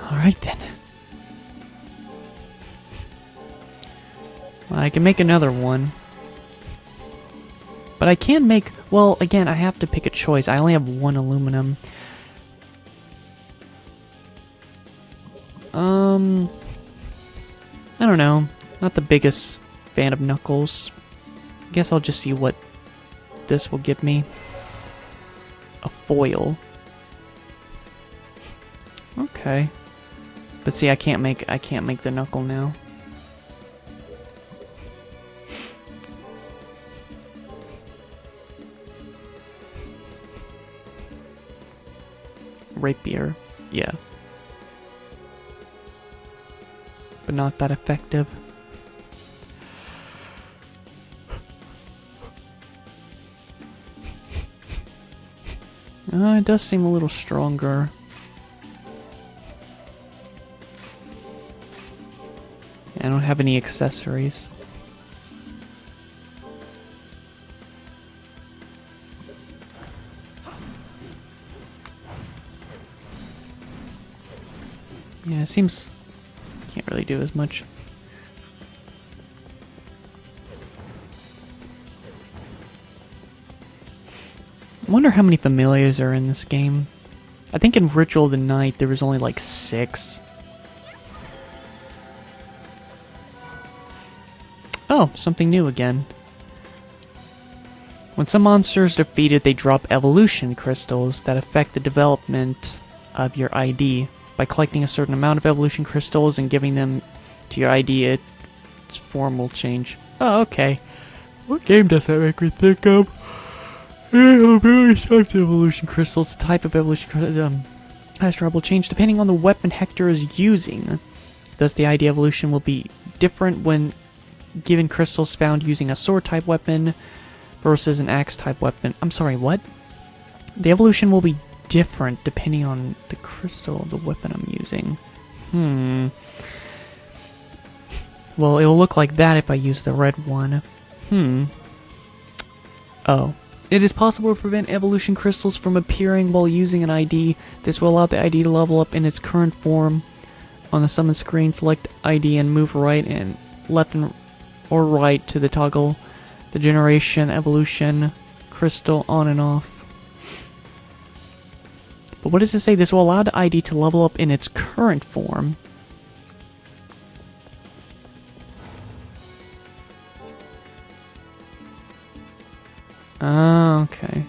Alright then. I can make another one. But I can make... Well, again, I have to pick a choice. I only have one aluminum. I don't know. Not the biggest fan of Knuckles. I guess I'll just see what this will give me. A foil. Okay. But see, I can't make the knuckle now. Rapier, yeah. But not that effective. It does seem a little stronger. I don't have any accessories. Yeah, it seems... Can't really do as much. I wonder how many familiars are in this game. I think in Ritual of the Night there was only like 6. Oh, something new again. When some monster is defeated, they drop evolution crystals that affect the development of your ID. By collecting a certain amount of evolution crystals and giving them to your ID, its form will change. Oh, okay. What game does that make me think of? Various types of evolution crystals. The type of evolution crystal will change depending on the weapon Hector is using. Thus, the ID evolution will be different when given crystals found using a sword-type weapon versus an axe-type weapon. I'm sorry, what? The evolution will be different depending on the crystal, the weapon I'm using. Well, it'll look like that if I use the red one. Oh. It is possible to prevent evolution crystals from appearing while using an ID. This will allow the ID to level up in its current form. On the summon screen, select ID and move right and left or right to the toggle the generation evolution crystal on and off. But what does it say? This will allow the ID to level up in its current form. Oh, okay.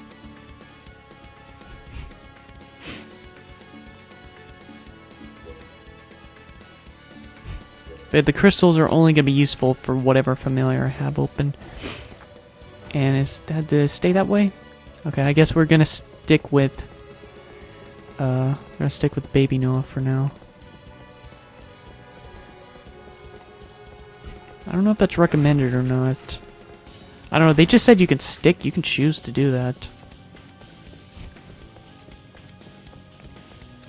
But the crystals are only going to be useful for whatever familiar I have open. And is that to stay that way? Okay, I guess we're going to stick with Baby Noah for now. I don't know if that's recommended or not. I don't know, they just said you can choose to do that.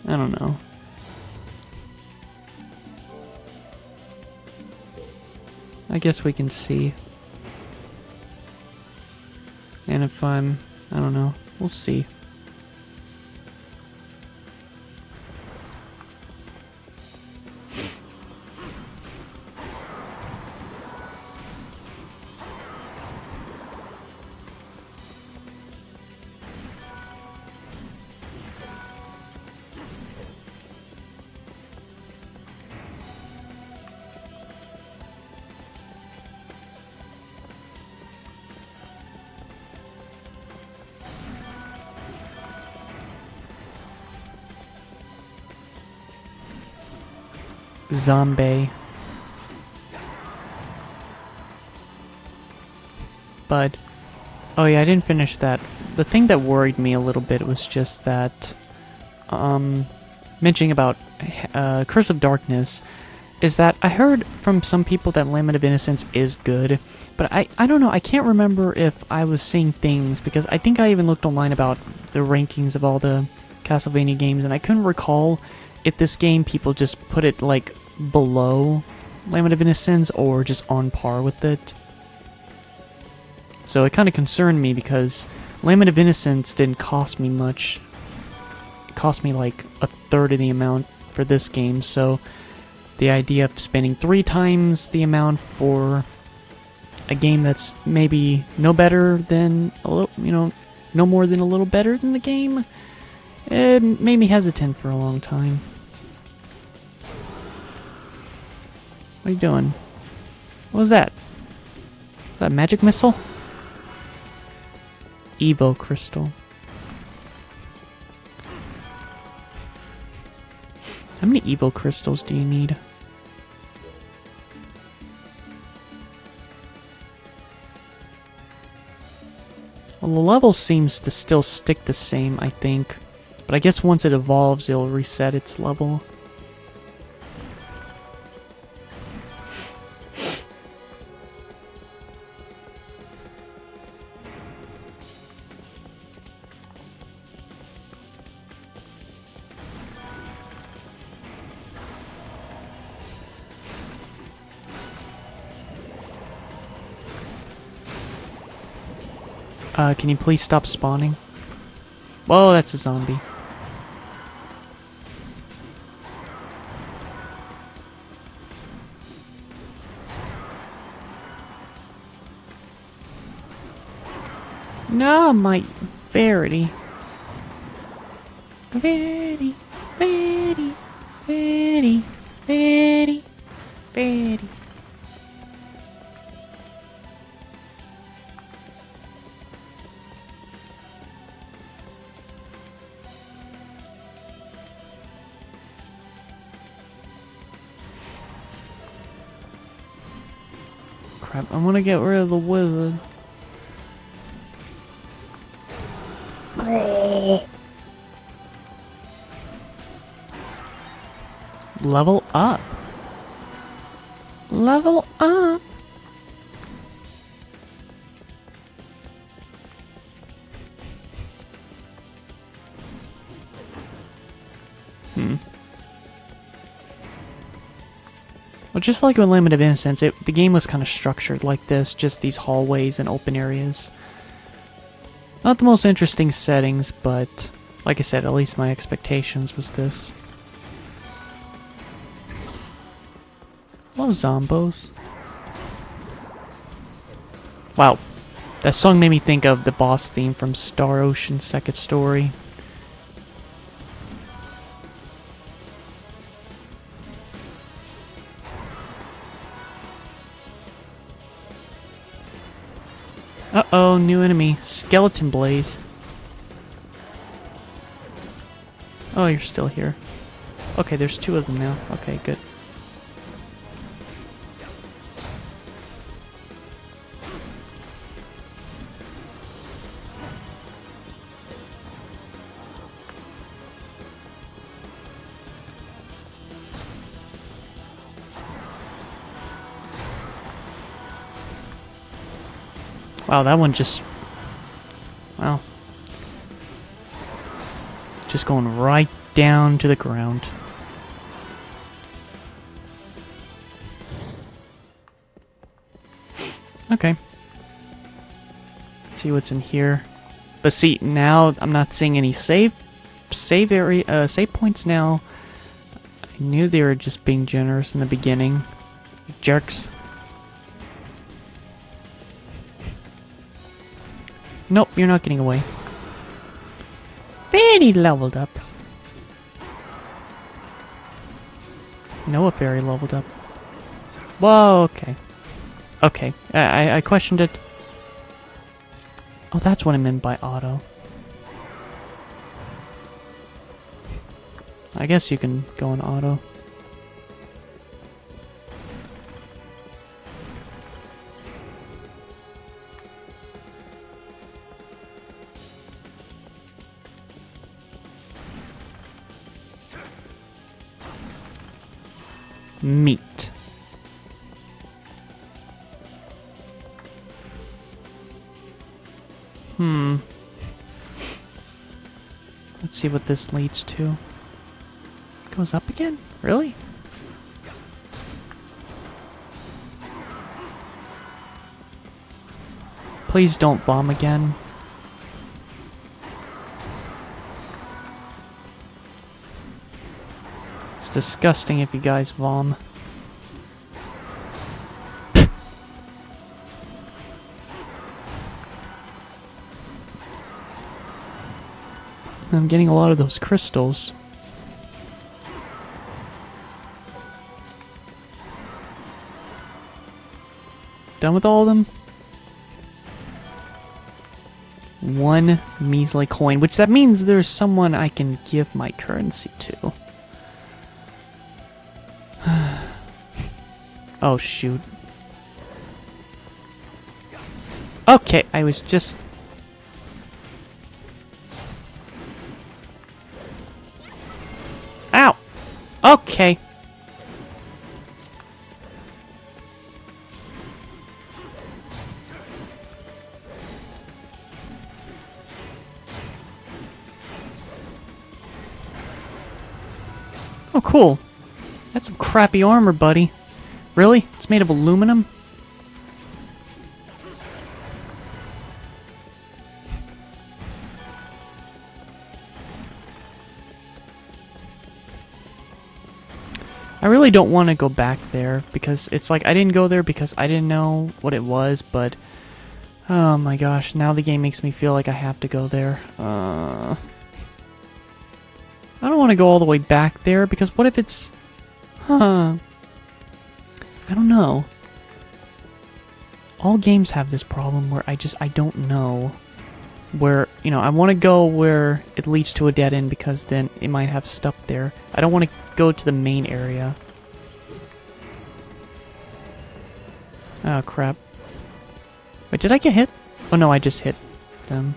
I don't know. I guess we can see. And if I don't know, we'll see. Zombie. But, oh yeah, I didn't finish that. The thing that worried me a little bit was just that, mentioning about Curse of Darkness, is that I heard from some people that Lament of Innocence is good, but I don't know, I can't remember if I was seeing things, because I think I even looked online about the rankings of all the Castlevania games, and I couldn't recall if this game people just put it, like, below Lament of Innocence or just on par with it. So it kind of concerned me because Lament of Innocence didn't cost me much. It cost me like a third of the amount for this game, so the idea of spending 3 times the amount for a game that's maybe no better than a little, no more than a little better than the game, it made me hesitant for a long time. What are you doing? What was that? Was that a magic missile? Evo crystal. How many Evo crystals do you need? Well, the level seems to still stick the same, I think. But I guess once it evolves, it'll reset its level. Can you please stop spawning? Whoa, that's a zombie. No, my Verity. Verity, Verity, Verity, Verity, Verity. Crap, I want to get rid of the wizard. Level up. Level up. just like with Limit of Innocence, the game was kind of structured like this, just these hallways and open areas. Not the most interesting settings, but like I said, at least my expectations was this. Hello, Zombos. Wow, that song made me think of the boss theme from Star Ocean Second Story. Uh-oh, new enemy. Skeleton Blaze. Oh, you're still here. Okay, there's 2 of them now. Okay, good. Wow, that one just... Wow. Just going right down to the ground. Okay. Let's see what's in here. But see, now I'm not seeing any save points now. I knew they were just being generous in the beginning. You jerks. Nope, you're not getting away. Very leveled up. Noah very leveled up. Whoa, okay. Okay, I questioned it. Oh, that's what I meant by auto. I guess you can go on auto. Meat. Let's see what this leads to. Goes up again? Really? Please don't bomb again. It's disgusting if you guys vom. I'm getting a lot of those crystals. Done with all of them? 1 measly coin, which that means there's someone I can give my currency to. Oh, shoot. Okay, I was just... Ow! Okay. Oh, cool. That's some crappy armor, buddy. Really? It's made of aluminum? I really don't want to go back there, because it's like I didn't go there because I didn't know what it was, but... Oh my gosh, now the game makes me feel like I have to go there. I don't want to go all the way back there, because what if it's... Huh... I don't know. All games have this problem where I don't know where, you know, I want to go where it leads to a dead end because then it might have stuff there. I don't want to go to the main area. Oh, crap. Wait, did I get hit? Oh, no, I just hit them.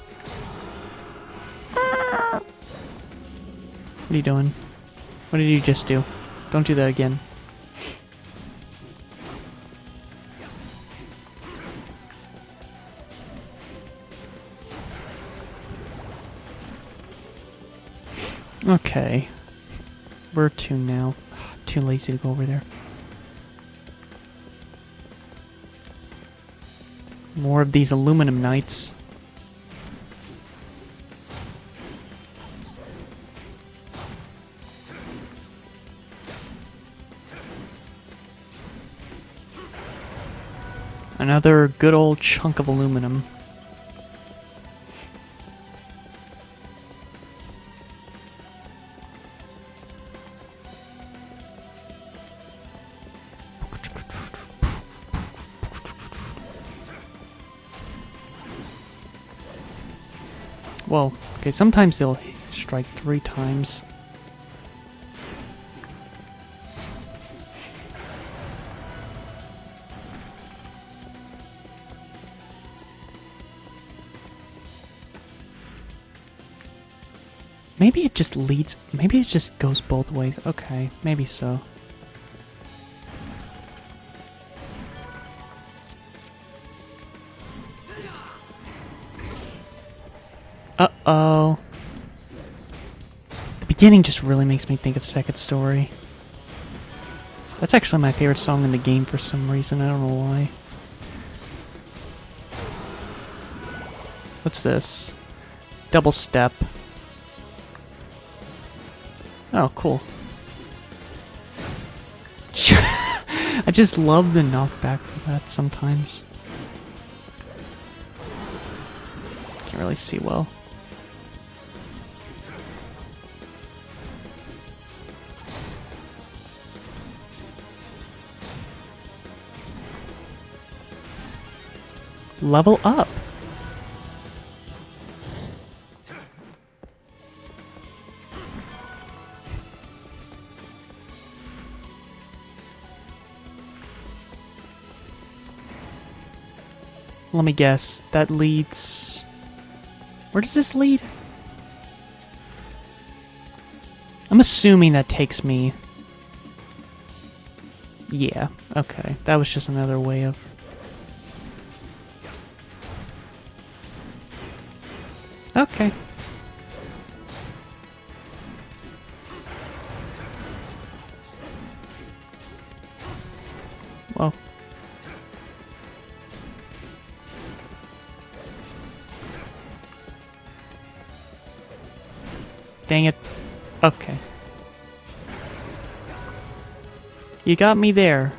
What are you doing? What did you just do? Don't do that again. Okay. Where to now? Too lazy to go over there. More of these aluminum knights. Another good old chunk of aluminum. Whoa. Okay, sometimes they'll strike 3 times. Maybe it just leads... Maybe it just goes both ways. Okay, maybe so. Uh-oh. The beginning just really makes me think of Second Story. That's actually my favorite song in the game for some reason. I don't know why. What's this? Double step. Oh, cool. I just love the knockback for that sometimes. Can't really see well. Level up. Let me guess. That leads... Where does this lead? I'm assuming that takes me... Yeah, okay. That was just another way of... Okay. Well. Dang it. Okay. You got me there.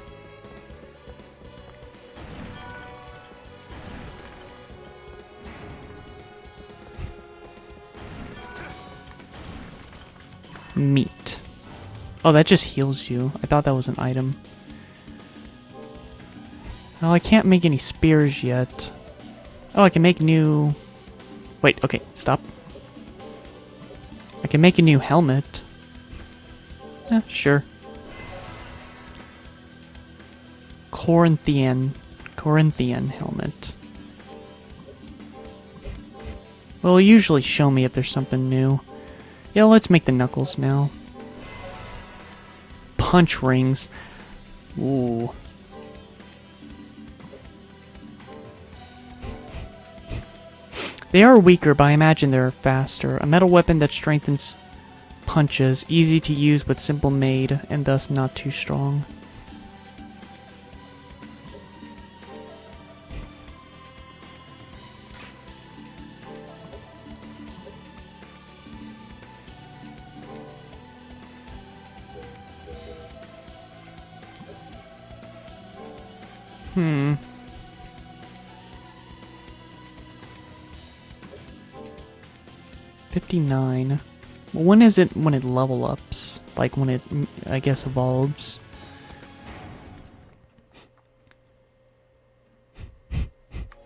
Meat. Oh, that just heals you. I thought that was an item. Oh, I can't make any spears yet. Oh, I can make new... Wait, okay, stop. I can make a new helmet. Yeah, sure. Corinthian helmet. Well, it'll usually show me if there's something new. Yeah, let's make the knuckles now. Punch rings. Ooh. They are weaker, but I imagine they're faster. A metal weapon that strengthens punches, easy to use but simple made, and thus not too strong. Hmm. $59. Well, when is it when it level ups? Like when it, I guess, evolves?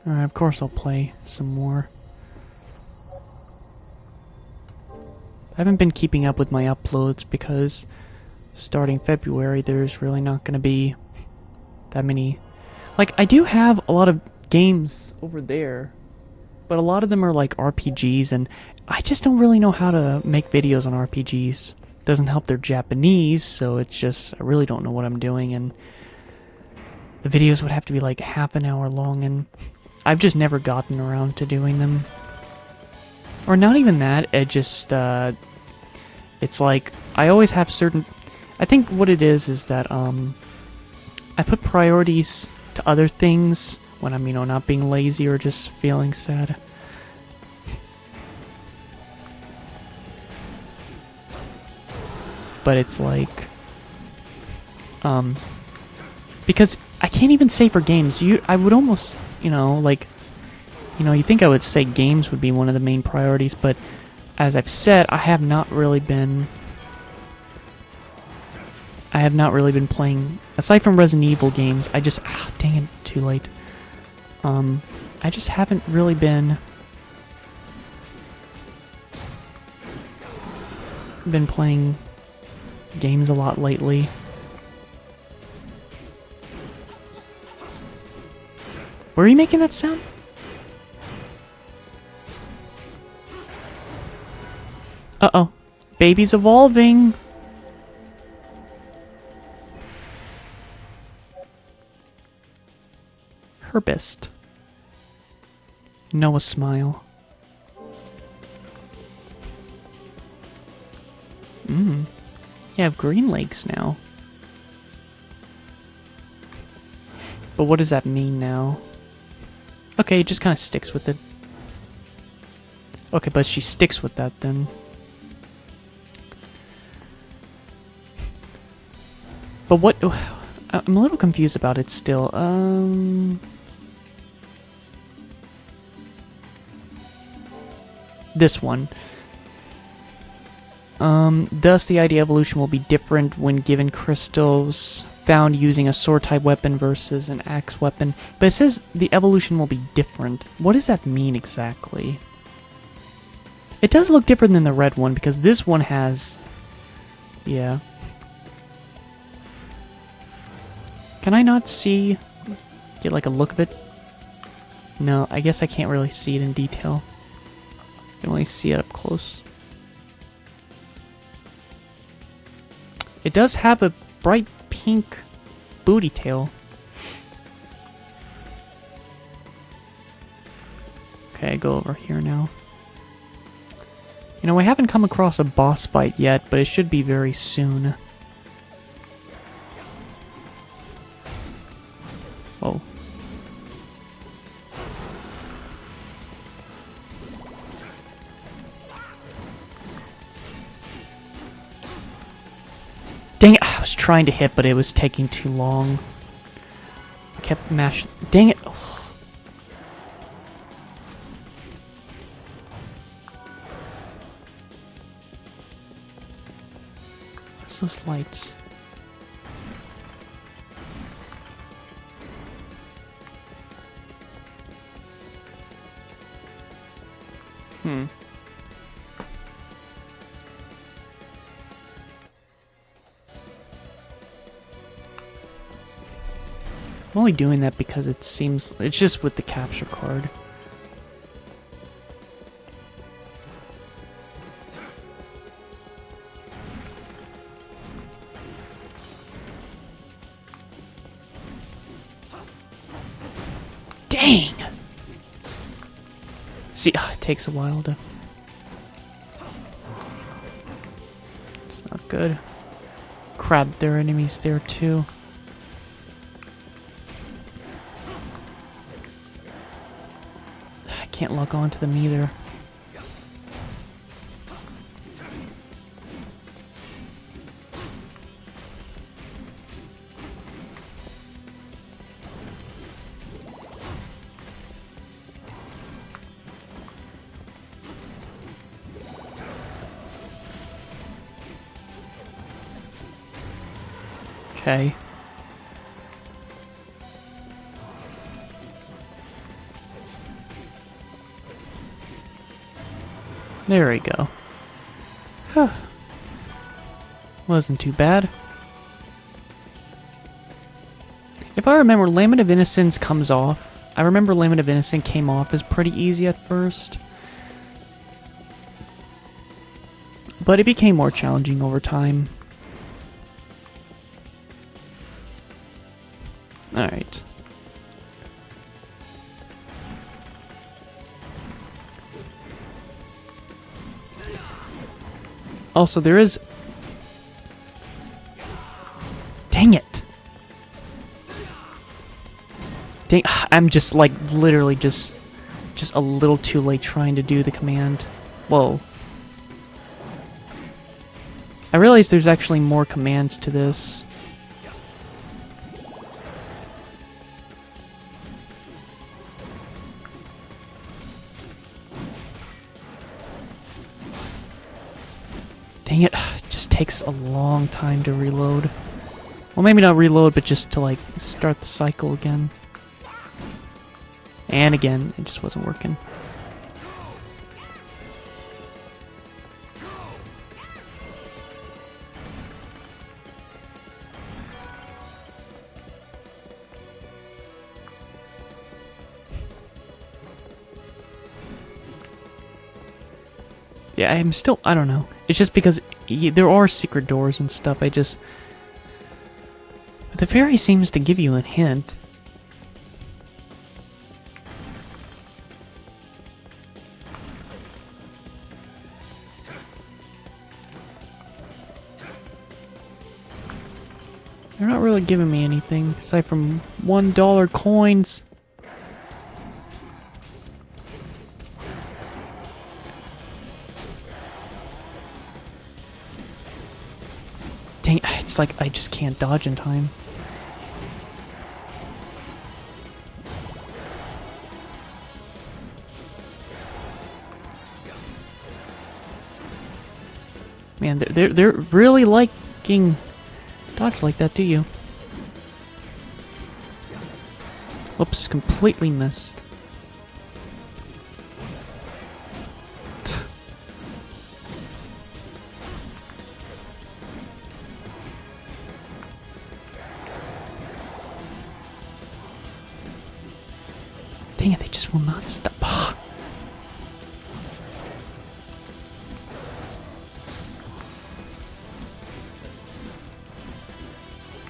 Alright, of course I'll play some more. I haven't been keeping up with my uploads because starting February there's really not going to be that many. Like, I do have a lot of games over there, but a lot of them are like RPGs, and I just don't really know how to make videos on RPGs. Doesn't help they're Japanese, so it's just, I really don't know what I'm doing, and the videos would have to be like half an hour long, and I've just never gotten around to doing them. Or not even that, it just, it's like, I always have certain, I think what it is that, I put priorities to other things when I'm, not being lazy or just feeling sad. But it's like, because I can't even say for games, I would almost, like, you think I would say games would be one of the main priorities, but as I've said, I have not really been playing, aside from Resident Evil games. I just, dang it, too late. I just haven't really been playing games a lot lately. Were you making that sound? Uh-oh. Baby's evolving. Herbist. Noah smile. You have green legs now. But what does that mean now? Okay, it just kind of sticks with it. Okay, but she sticks with that then. But what... I'm a little confused about it still. This one. Thus, the idea evolution will be different when given crystals found using a sword-type weapon versus an axe weapon. But it says the evolution will be different. What does that mean exactly? It does look different than the red one, because this one has... Yeah. Can I not see... Get like a look of it? No, I guess I can't really see it in detail. I can only see it up close. It does have a bright pink booty tail. Okay, go over here now. I haven't come across a boss fight yet, but it should be very soon. Oh. Dang it, I was trying to hit, but it was taking too long. I kept mashing. Dang it. Oh. Where's those lights? I'm only doing that because it seems... It's just with the capture card. Dang! See, it takes a while to... It's not good. Crap, there are enemies there too. Can't log on to them either. Okay. There we go. Wasn't too bad. If I remember, Lament of Innocence comes off. I remember Lament of Innocence came off as pretty easy at first. But it became more challenging over time. Alright. Also, there is... Dang it! Dang, I'm just like literally just a little too late trying to do the command. Whoa. I realize there's actually more commands to this. Dang it, it just takes a long time to reload. Well, maybe not reload, but just to like start the cycle again. And again, it just wasn't working. Yeah, I'm still, I don't know. It's just because there are secret doors and stuff, but the fairy seems to give you a hint. They're not really giving me anything, aside from $1 coins. Dang, it's like I just can't dodge in time. Man, they're really liking dodge like that, do you? Whoops, completely missed. Dang it, they just will not stop.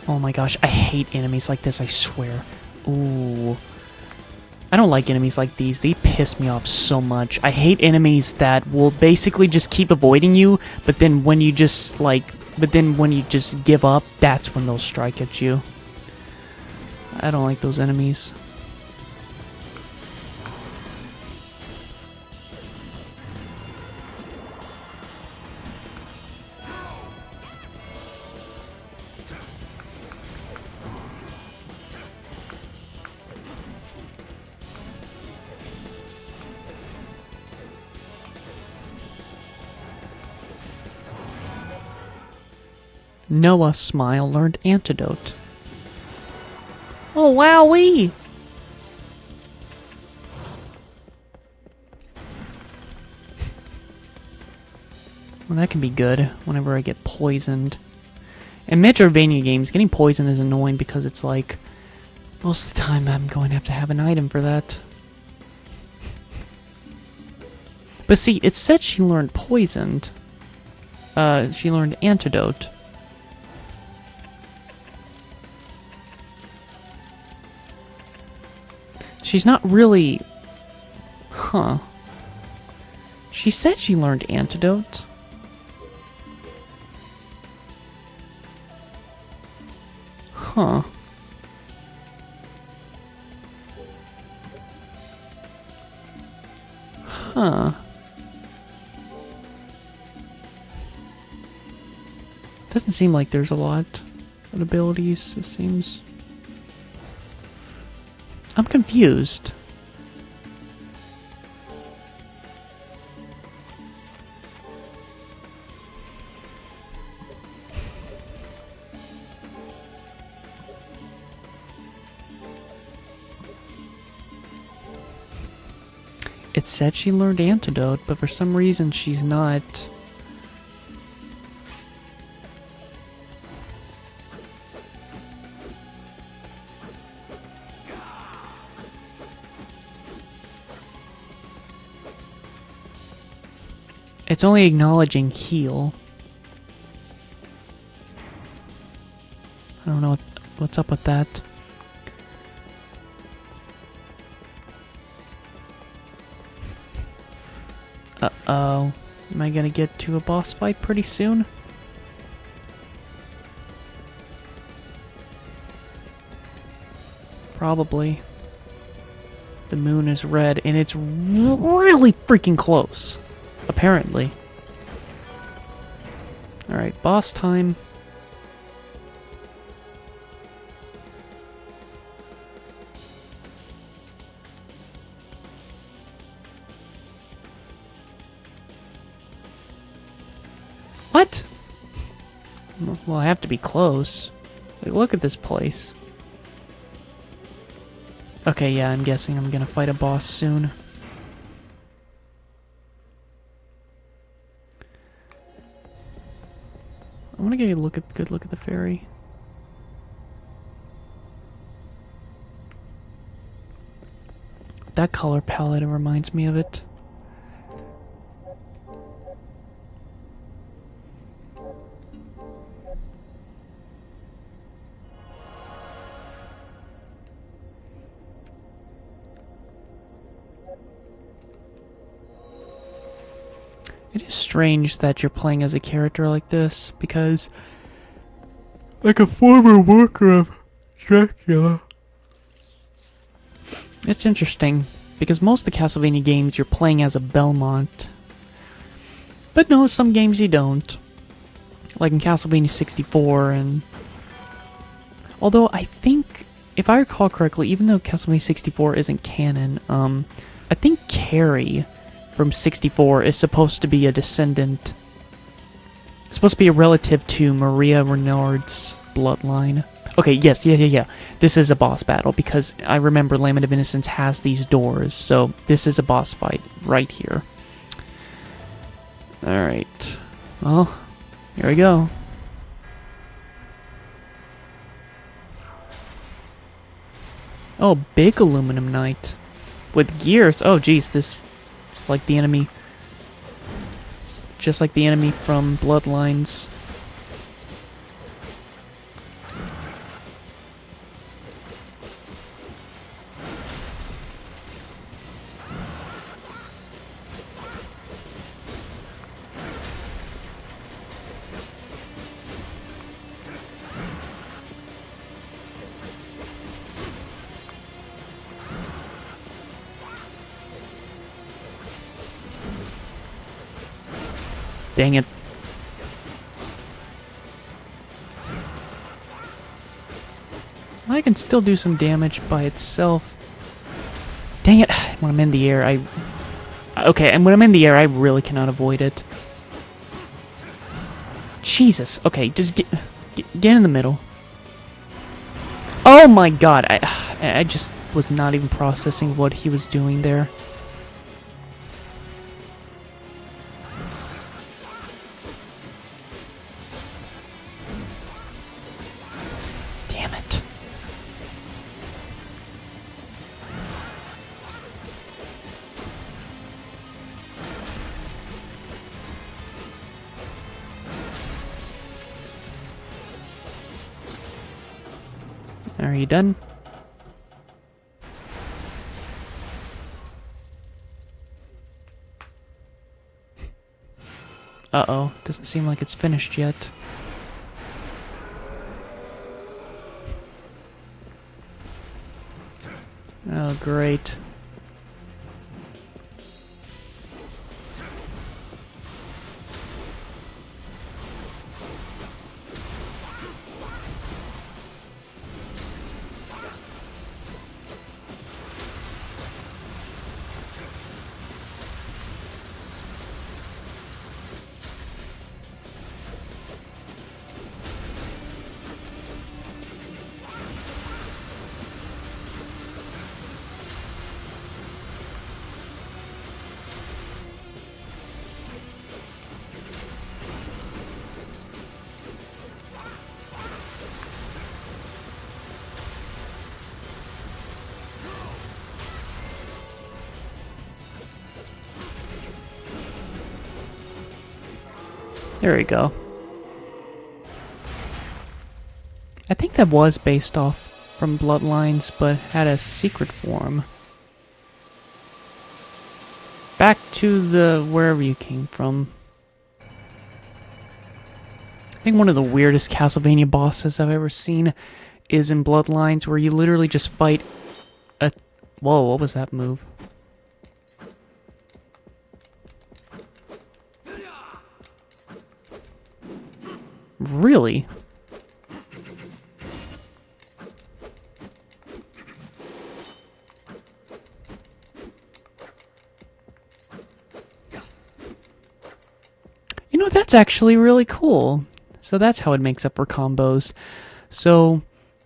Oh my gosh, I hate enemies like this, I swear. Ooh. I don't like enemies like these. They piss me off so much. I hate enemies that will basically just keep avoiding you, but then when you just, give up, that's when they'll strike at you. I don't like those enemies. Noah Smile learned antidote. Oh, wowee! Well, that can be good whenever I get poisoned. In Metroidvania games, getting poisoned is annoying because it's like, most of the time I'm going to have an item for that. But see, it said she learned poisoned. She learned antidote. She's not really... Huh. She said she learned antidote. Huh. Huh. Doesn't seem like there's a lot of abilities, it seems. I'm confused. It said she learned antidote, but for some reason she's not. It's only acknowledging heal. I don't know what's up with that. Uh-oh. Am I gonna get to a boss fight pretty soon? Probably. The moon is red, and it's really freaking close. Apparently. Alright, boss time. What? Well, I have to be close. Like, look at this place. Okay, yeah, I'm guessing I'm gonna fight a boss soon. I want to get a good look at the fairy. That color palette reminds me of it. It is strange that you're playing as a character like this, because like a former worker of Dracula. It's interesting, because most of the Castlevania games you're playing as a Belmont. But no, some games you don't. Like in Castlevania 64, and... Although, I think, if I recall correctly, even though Castlevania 64 isn't canon, I think Carrie from 64 is supposed to be a descendant. It's supposed to be a relative to Maria Renard's bloodline. Okay, yes, yeah. This is a boss battle, because I remember Lament of Innocence has these doors, so this is a boss fight right here. Alright. Well, here we go. Oh, big aluminum knight. With gears. Oh, geez, this is like the enemy. It's just like the enemy from Bloodlines. Dang it. I can still do some damage by itself. Dang it. When I'm in the air, okay, and when I'm in the air, I really cannot avoid it. Jesus. Okay, just get in the middle. Oh my god. I just was not even processing what he was doing there. Damn it. Are you done? Uh-oh, doesn't seem like it's finished yet. Oh, great. There we go. I think that was based off from Bloodlines, but had a secret form. Back to the wherever you came from. I think one of the weirdest Castlevania bosses I've ever seen is in Bloodlines, where you literally just fight Whoa, what was that move? Really? You know, that's actually really cool. So that's how it makes up for combos. So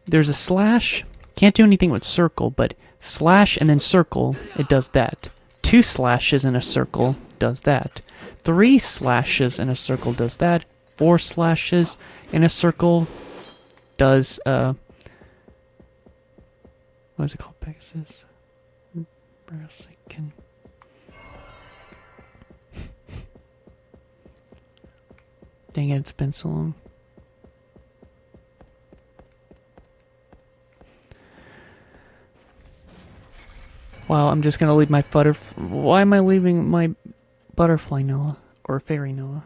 there's a slash. Can't do anything with circle, but slash and then circle, it does that. 2 slashes in a circle does that. 3 slashes in a circle does that. 4 slashes in a circle does, what is it called? Pegasus? Dang it, it's been so long. Wow, I'm just gonna leave my Why am I leaving my butterfly Noah? Or fairy Noah?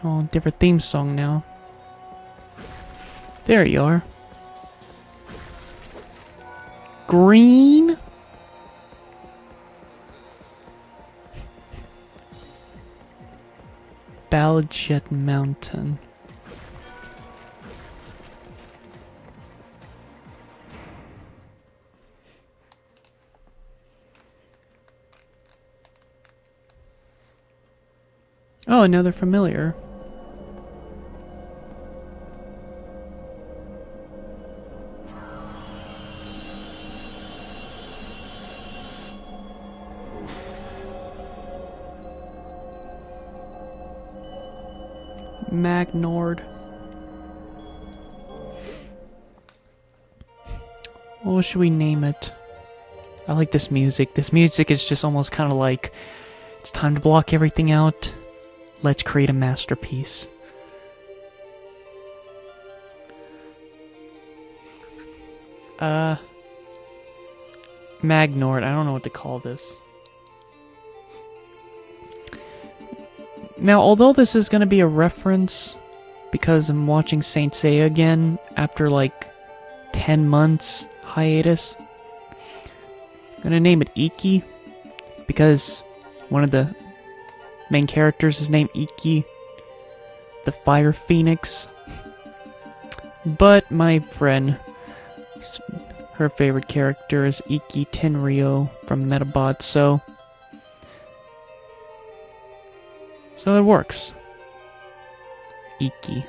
Oh, different theme song now. There you are. Green? Baljet Mountain. Oh, another familiar. Magnord. What should we name it? I like this music. This music is just almost kind of like, it's time to block everything out. Let's create a masterpiece. Magnord. I don't know what to call this. Now, although this is going to be a reference, because I'm watching Saint Seiya again after like 10 months hiatus, I'm going to name it Iki, because one of the main characters is named Iki, the Fire Phoenix. But my friend, her favorite character is Iki Tenryo from Metabot, so it works. Iki.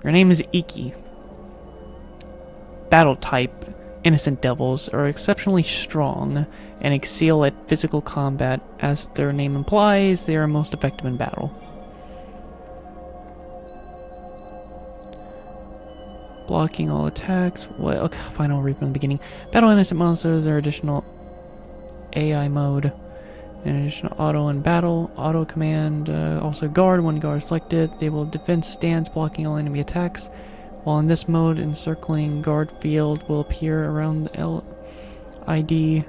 Your name is Iki. Battle type. Innocent devils are exceptionally strong and excel at physical combat. As their name implies, they are most effective in battle. Blocking all attacks. What? Okay, fine, I'll read from the beginning. Battle innocent monsters are additional AI mode. In addition, auto and battle, auto command, also guard. When guard is selected, they will defense stance, blocking all enemy attacks. While in this mode, encircling guard field will appear around the LID.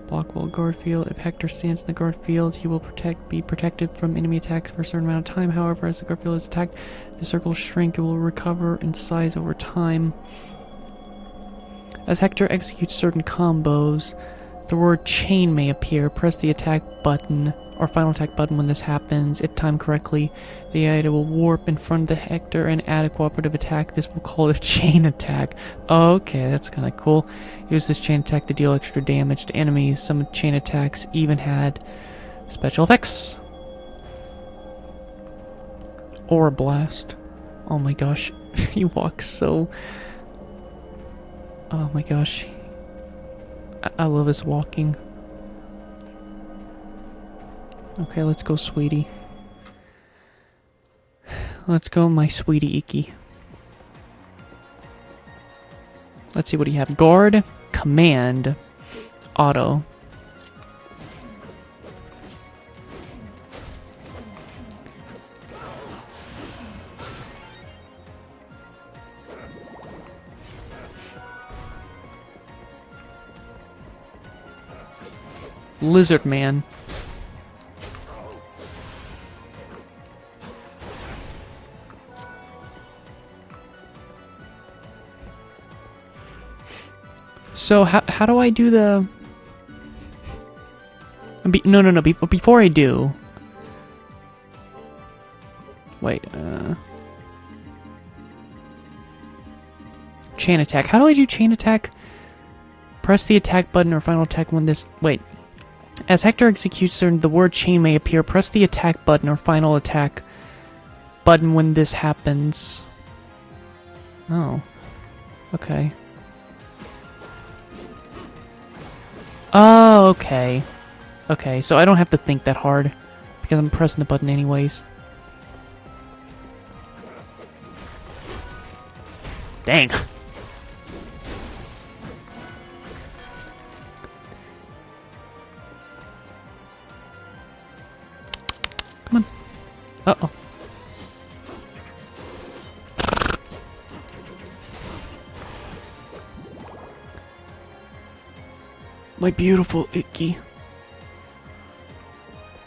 Block while guard field. If Hector stands in the guard field, he will be protected from enemy attacks for a certain amount of time. However, as the guard field is attacked, the circle will shrink. It will recover in size over time. As Hector executes certain combos, the word chain may appear. Press the attack button or final attack button when this happens. If timed correctly, the item will warp in front of the Hector and add a cooperative attack. This will call it a chain attack. Oh, okay, that's kind of cool. Use this chain attack to deal extra damage to enemies. Some chain attacks even had special effects. Aura Blast. Oh my gosh, he walks so... Oh my gosh. I love his walking. Okay, let's go, sweetie. Let's go, my sweetie Iki. Let's see what do you have. Guard, command, auto. Lizard Man. So how do I do the... No. Before I do... Wait, chain attack. How do I do chain attack? Press the attack button or final attack when this... Wait. As Hector executes the word chain may appear. Press the attack button or final attack button when this happens. Oh. Okay. Oh, okay. Okay, so I don't have to think that hard because I'm pressing the button anyways. Dang. Come on. Uh-oh. My beautiful Icky.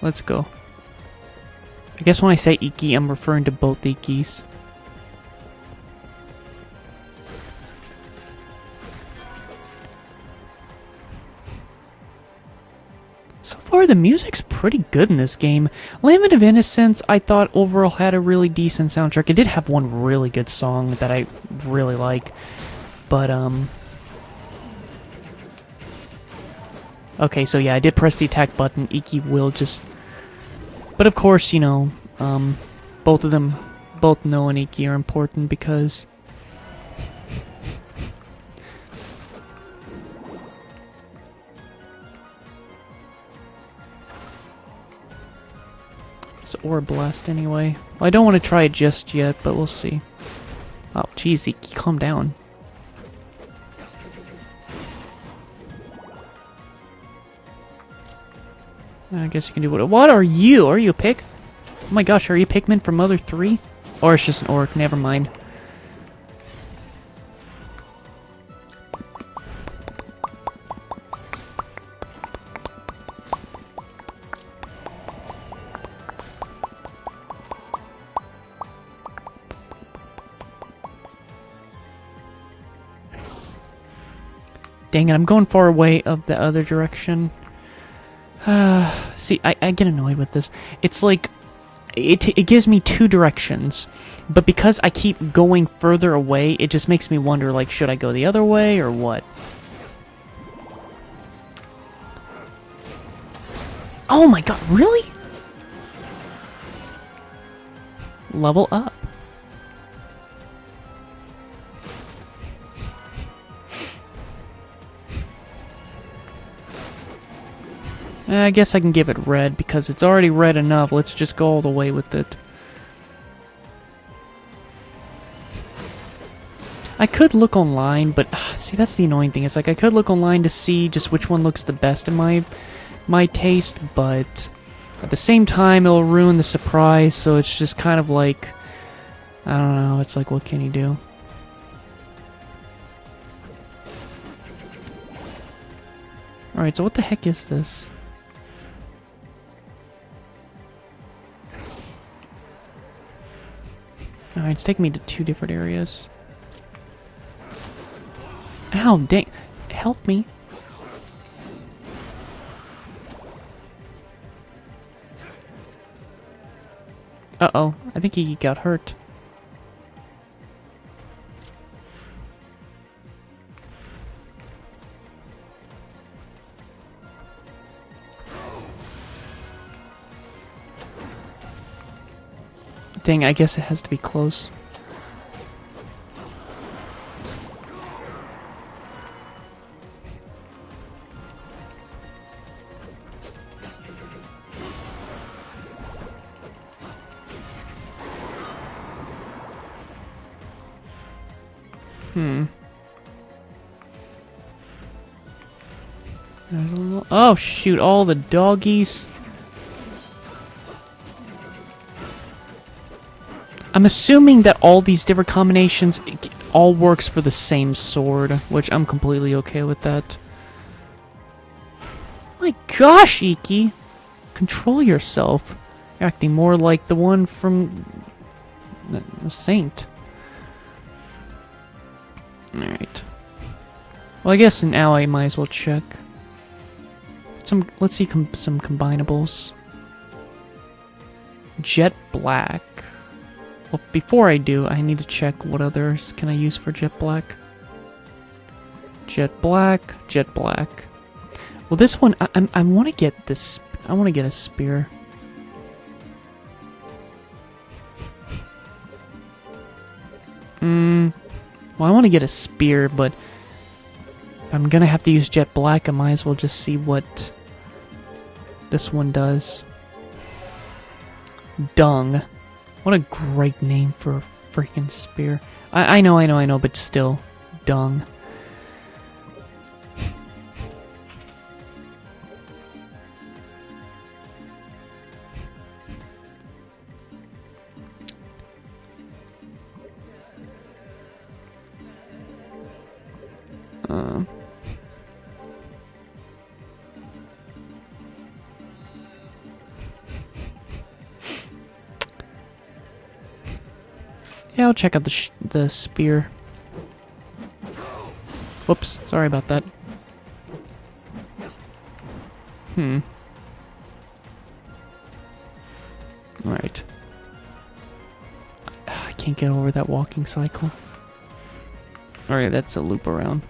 Let's go. I guess when I say Icky, I'm referring to both Ikis. So far, the music's pretty good in this game. Lament of Innocence, I thought overall had a really decent soundtrack. It did have one really good song that I really like. But, okay, so yeah, I did press the attack button. Iki will just... But of course, you know, both of them, both Noah and Iki are important because... It's Orb Blast anyway. Well, I don't want to try it just yet, but we'll see. Oh, jeez, Iki, calm down. I guess you can do what... What are you? Are you a pig? Oh my gosh, are you Pikmin from Mother 3? Or it's just an orc, never mind. Dang it, I'm going far away of the other direction. See, I get annoyed with this. It's like, it gives me two directions, but because I keep going further away, it just makes me wonder, like, should I go the other way, or what? Oh my god, really? Level up. I guess I can give it red, because it's already red enough. Let's just go all the way with it. I could look online, but see, that's the annoying thing. It's like I could look online to see just which one looks the best in my taste, but at the same time, it'll ruin the surprise, so it's just kind of like, I don't know, it's like, what can you do? Alright, so what the heck is this? Alright, it's taking me to two different areas. Ow, dang. Help me. Uh-oh. I think he got hurt. Dang, I guess it has to be close. There's a little... Oh, shoot, all the doggies. I'm assuming that all these different combinations all works for the same sword, which I'm completely okay with that. My gosh, Iki! Control yourself. You're acting more like the one from... the Saint. Alright. Well, I guess now I might as well check. Let's see some combinables. Jet black. Well, before I do, I need to check what others can I use for jet black. Jet black, jet black. Well, this one I want to get this. I want to get a spear. Well, I want to get a spear, but if I'm gonna have to use jet black, I might as well just see what this one does. Dung. What a great name for a freaking spear. I know, but still. Dung. Yeah, I'll check out the spear. Whoops, sorry about that. Alright. I can't get over that walking cycle. Alright, that's a loop around.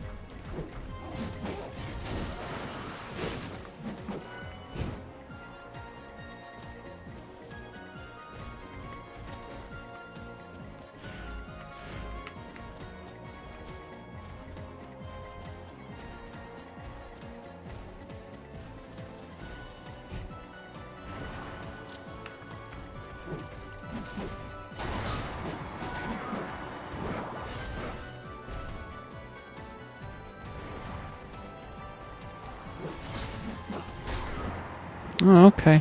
Oh, okay.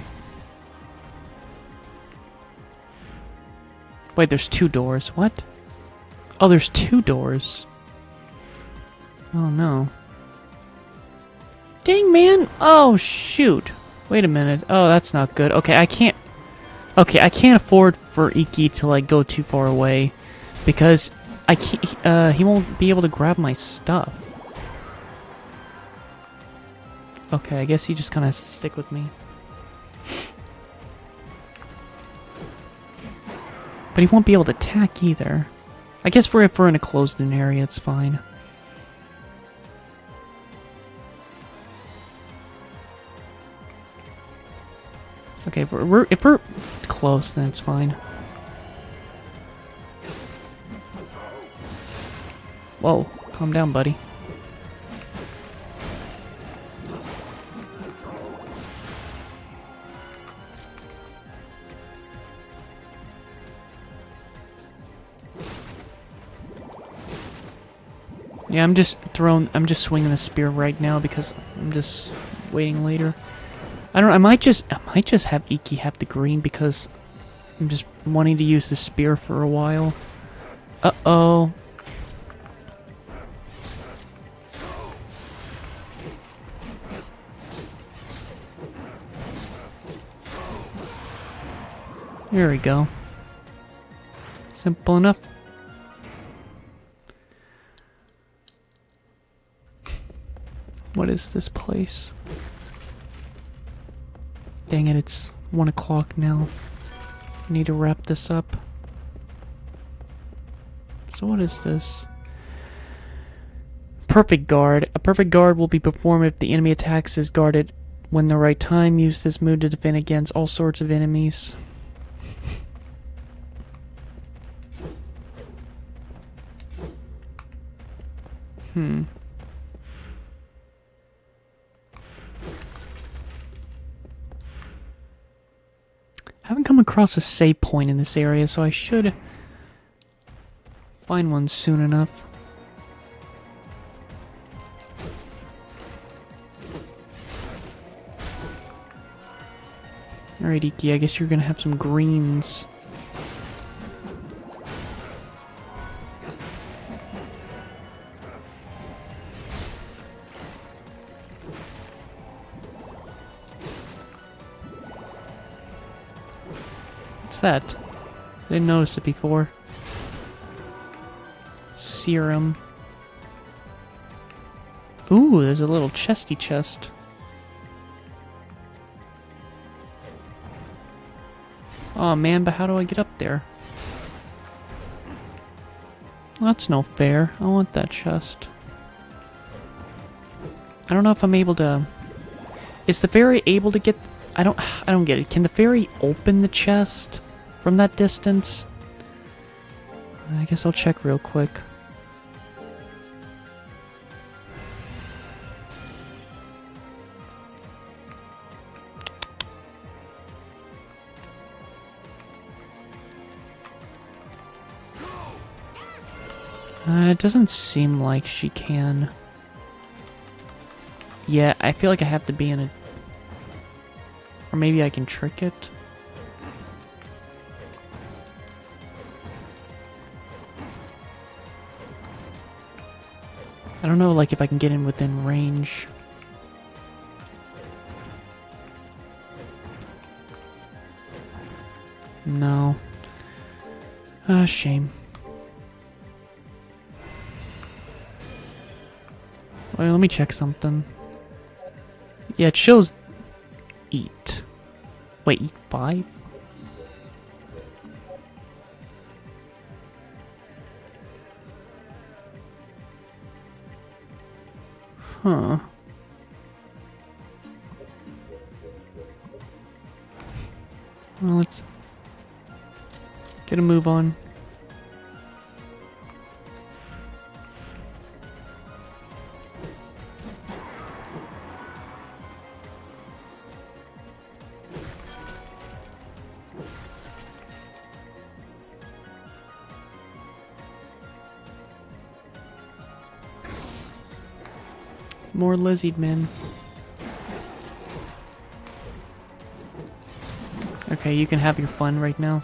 Wait, there's 2 doors. What? Oh, there's 2 doors. Oh, no. Dang, man. Oh, shoot. Wait a minute. Oh, that's not good. Okay, I can't... Okay, I can't afford for Iki to, like, go too far away. Because I can't... he won't be able to grab my stuff. Okay, I guess he just kind of has to stick with me. But he won't be able to attack either. I guess if we're in a closed-in area, it's fine. Okay, if we're close, then it's fine. Whoa, calm down, buddy. Yeah, I'm just swinging the spear right now because I'm just waiting later. I don't know, I might just have Iki have the green because I'm just wanting to use the spear for a while. Uh-oh. There we go. Simple enough. What is this place? Dang it, it's 1 o'clock now. I need to wrap this up. So what is this? Perfect guard. A perfect guard will be performed if the enemy attacks is guarded when the right time. Use this move to defend against all sorts of enemies. Haven't come across a save point in this area, so I should find one soon enough. Alright, Iki, I guess you're gonna have some greens. What's that? I didn't notice it before. Serum. Ooh, there's a little chesty chest. Oh man, but how do I get up there? That's no fair. I want that chest. I don't know if I'm able to... Is the fairy able to get... I don't get it. Can the fairy open the chest from that distance? I guess I'll check real quick. It doesn't seem like she can. Yeah, I feel like I have to be in a... Or maybe I can trick it. I don't know, like, if I can get in within range. No. Ah, shame. Wait, let me check something. Yeah, it shows eat. Wait, eat 5? Huh. Well, let's get a move on. More lizard men. Okay, you can have your fun right now.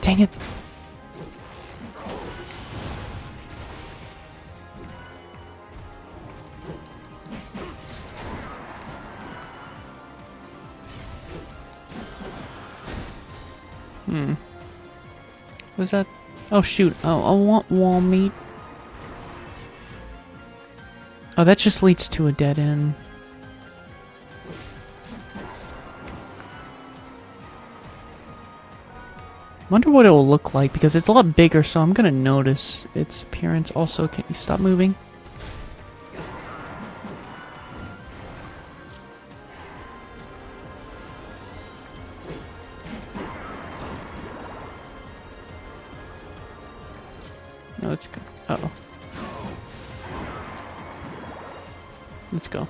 Dang it. Was that? Oh shoot! Oh, I want wall meat. Oh, that just leads to a dead end. Wonder what it will look like because it's a lot bigger, so I'm gonna notice its appearance. Also, can you stop moving? No, let's go. Uh-oh. Let's go.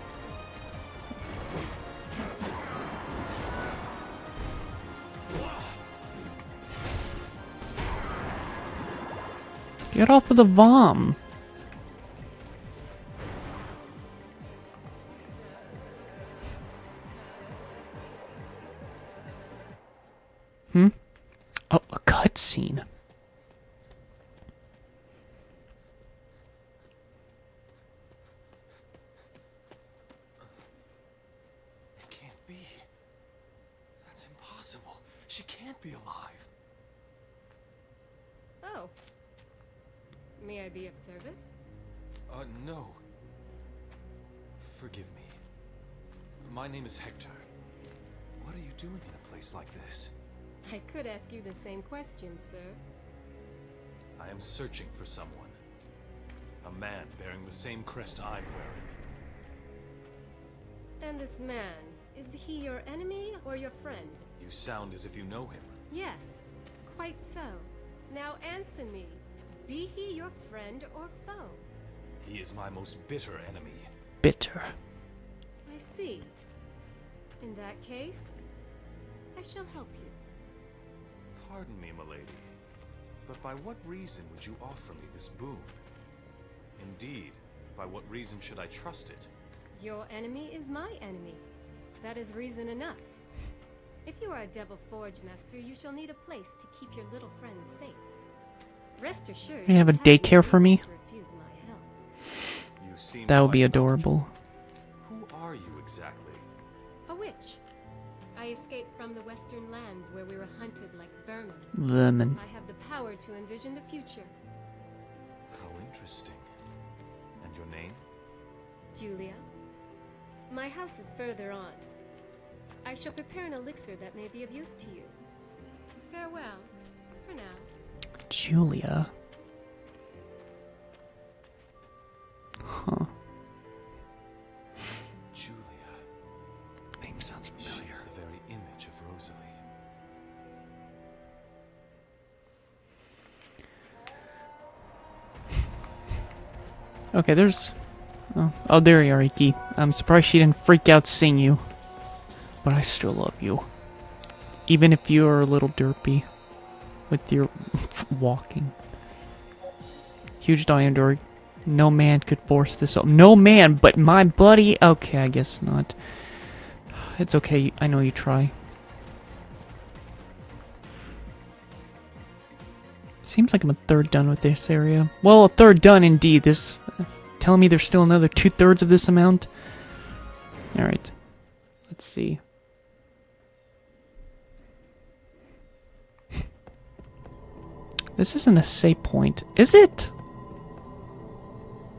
Get off of the vom. Oh, a cutscene. It can't be. That's impossible. She can't be alive. Oh. May I be of service? No. Forgive me. My name is Hector. What are you doing in a place like this? I could ask you the same question, sir. I am searching for someone. A man bearing the same crest I'm wearing. And this man, is he your enemy or your friend? You sound as if you know him. Yes, quite so. Now answer me. Be he your friend or foe? He is my most bitter enemy. Bitter. I see. In that case, I shall help you. Pardon me, milady, but by what reason would you offer me this boon? Indeed, by what reason should I trust it? Your enemy is my enemy. That is reason enough. If you are a Devil Forge master, you shall need a place to keep your little friends safe. Rest assured, You have a no daycare for me? reason to refuse my help. You seem That would be quite adorable. are you exactly? A witch. I escaped from the western lands where we were hunted like vermin. Vermin. I have the power to envision the future. How interesting. And your name? Julia. My house is further on. I shall prepare an elixir that may be of use to you. Farewell, for now. Julia. Huh. Julia. Name sounds She familiar. is the very image of Rosalie. Okay, there's... Oh, there you are, Iki. I'm surprised she didn't freak out seeing you. But I still love you. Even if you're a little derpy. With your walking. Huge diameter. No man could force this up. No man, but my buddy... Okay, I guess not. It's okay, I know you try. Seems like I'm a third done with this area. Well, a third done indeed. This... telling me there's still another 2/3 of this amount? Alright. Let's see. This isn't a save point, is it?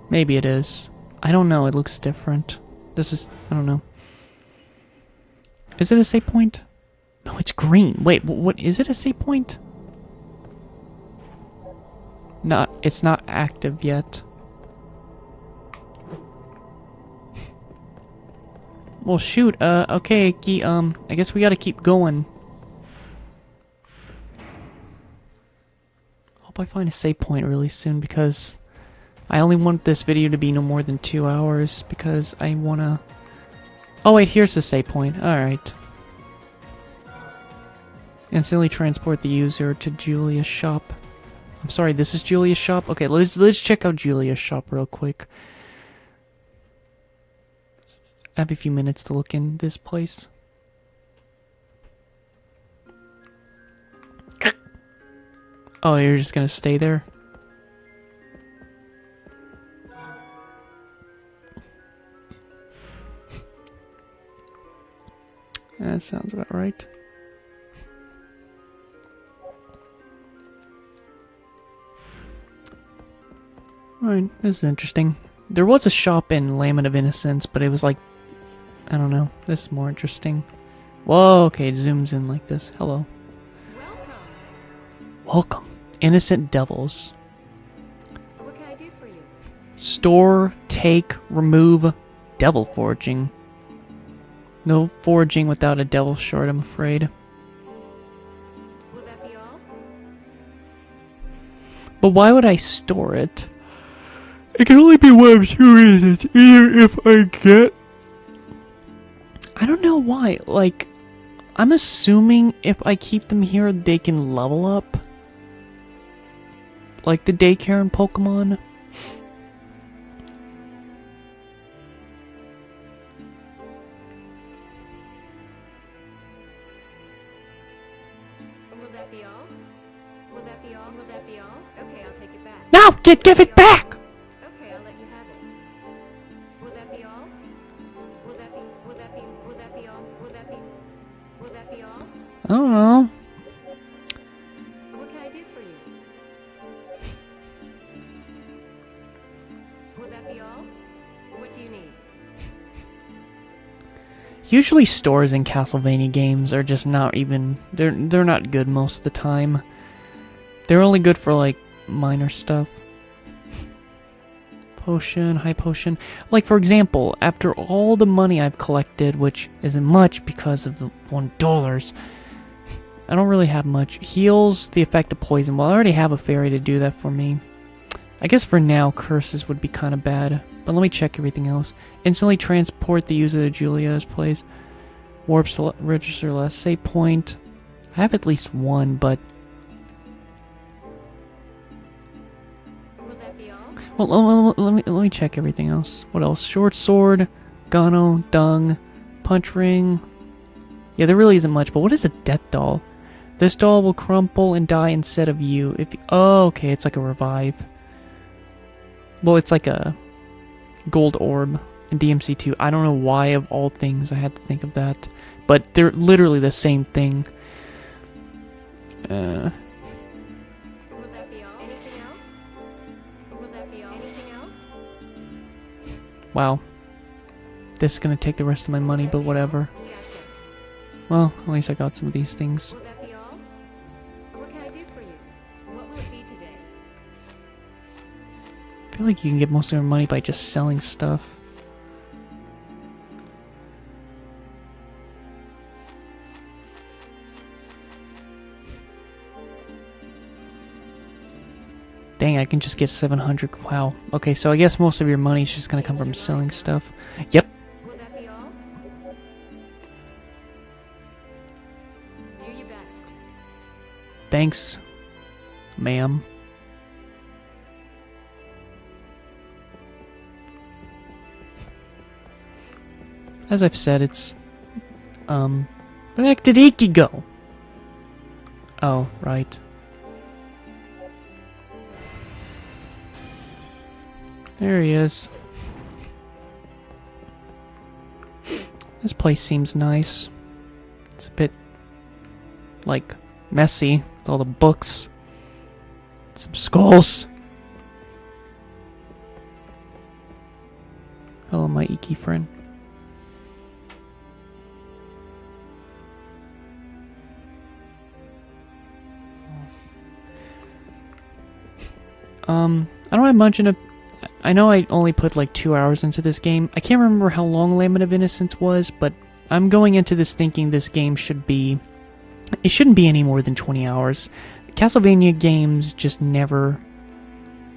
Maybe it is. I don't know, it looks different. This is... I don't know. Is it a save point? No, it's green. Wait, what is it a save point? Not... It's not active yet. Well, shoot, okay, I guess we gotta keep going. Hope I find a save point really soon, because I only want this video to be no more than 2 hours, because I wanna... Oh wait, here's the save point, alright. Instantly transport the user to Julia's shop. I'm sorry, this is Julia's shop? Okay, let's check out Julia's shop real quick. I have a few minutes to look in this place. Oh, you're just gonna stay there? That sounds about right. Alright, this is interesting. There was a shop in Lament of Innocence, but it was like... I don't know. This is more interesting. Whoa, okay, it zooms in like this. Hello. Welcome. Innocent devils. What can I do for you? Store, take, remove, devil forging. No forging without a devil shard, I'm afraid. Will that be all? But why would I store it? It can only be one of two reasons. Either if I get... I don't know why. Like, I'm assuming if I keep them here, they can level up. Like the daycare in Pokemon. Will that be all? Will that be all? Will that be all? Okay, I'll take it back. No! Give it back! Okay, I'll let you have it. Will that be all? Will that be all? Will that be all? I don't know. What can I do for you? Will that be all? What do you need? Usually stores in Castlevania games are just not even... They're not good most of the time. They're only good for, like, minor stuff. Potion, high potion. Like, for example, after all the money I've collected, which isn't much because of the $1, I don't really have much. Heals the effect of poison. Well, I already have a fairy to do that for me. I guess for now, curses would be kind of bad. But let me check everything else. Instantly transport the user to Julia's place. Warp register last save point. I have at least one, but... Will that be all? Well, let me check everything else. What else? Short sword, Gano, dung, punch ring. Yeah, there really isn't much, but what is a death doll? This doll will crumple and die instead of you. Oh, okay, it's like a revive. Well, it's like a gold orb. and DMC2. I don't know why, of all things, I had to think of that. But they're literally the same thing. Will that be all? Anything else? Will that be all? Anything else? Wow. This is gonna take the rest of my money, but whatever. Gotcha. Well, at least I got some of these things. Will that be all? What can I do for you? What will it be today? I feel like you can get most of your money by just selling stuff. Dang, I can just get 700. Wow. Okay, so I guess most of your money is just gonna come from selling stuff. Yep. Will that be all? Do your best. Thanks, ma'am. As I've said, it's, where the heck did Iki go? Oh, right. There he is. This place seems nice. It's a bit, like, messy with all the books. Some skulls. Hello, my Iki friend. I don't have much in a... I know I only put like 2 hours into this game. I can't remember how long Lament of Innocence was, but I'm going into this thinking this game should be... It shouldn't be any more than 20 hours. Castlevania games just never...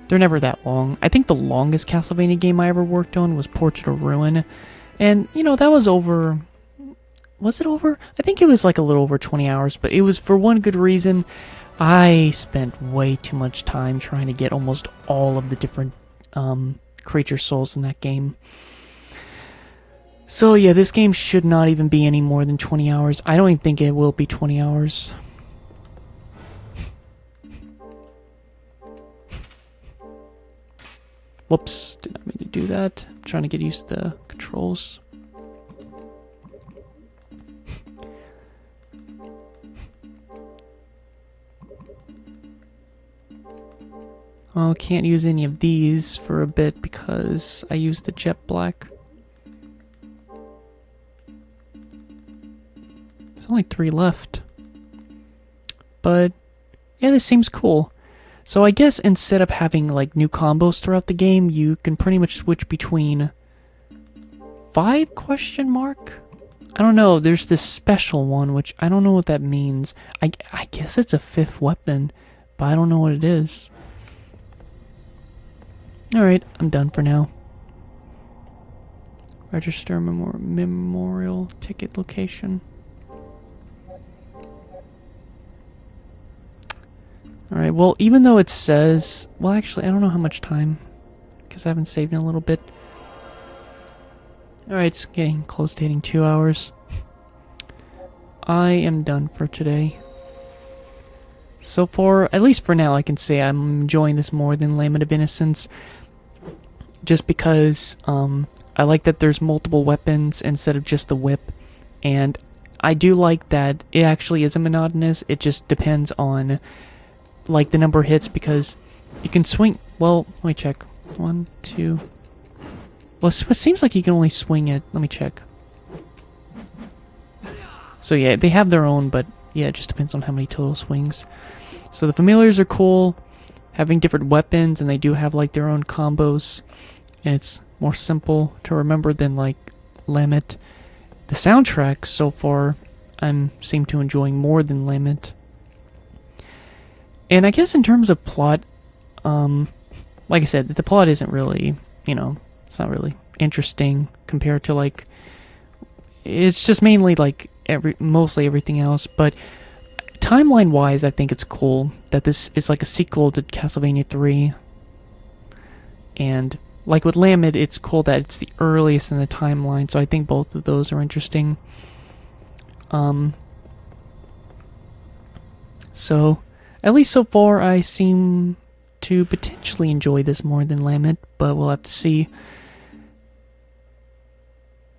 They're never that long. I think the longest Castlevania game I ever worked on was Portrait of Ruin. And, you know, that was over... Was it over? I think it was like a little over 20 hours, but it was for one good reason. I spent way too much time trying to get almost all of the different creature souls in that game. So yeah, this game should not even be any more than 20 hours. I don't even think it will be 20 hours. Whoops, did not mean to do that. I'm trying to get used to controls. Oh, can't use any of these for a bit because I used the jet black. There's only 3 left. But, yeah, this seems cool. So I guess instead of having, like, new combos throughout the game, you can pretty much switch between 5 question mark? I don't know, there's this special one, which I don't know what that means. I guess it's a 5th weapon, but I don't know what it is. Alright, I'm done for now. Register memorial ticket location. Alright, well, even though it says... Well, actually, I don't know how much time, because I haven't saved in a little bit. Alright, it's getting close to hitting 2 hours. I am done for today. So far, at least for now, I can say I'm enjoying this more than Lament of Innocence. Just because I like that there's multiple weapons instead of just the whip. And I do like that it actually isn't monotonous. It just depends on, like, the number of hits, because you can swing... Well, let me check. 1, 2... Well, it seems like you can only swing it. Let me check. So yeah, they have their own, but yeah, it just depends on how many total swings. So the familiars are cool, having different weapons, and they do have like their own combos. And it's more simple to remember than like Lament. The soundtrack so far, seem to enjoying more than Lament. And I guess in terms of plot, like I said, the plot isn't really, you know, it's not really interesting compared to like, it's just mainly like mostly everything else. But timeline wise, I think it's cool that this is like a sequel to Castlevania 3. And like with Lament, it's cool that it's the earliest in the timeline, so I think both of those are interesting. So, at least so far, I seem to potentially enjoy this more than Lament, but we'll have to see.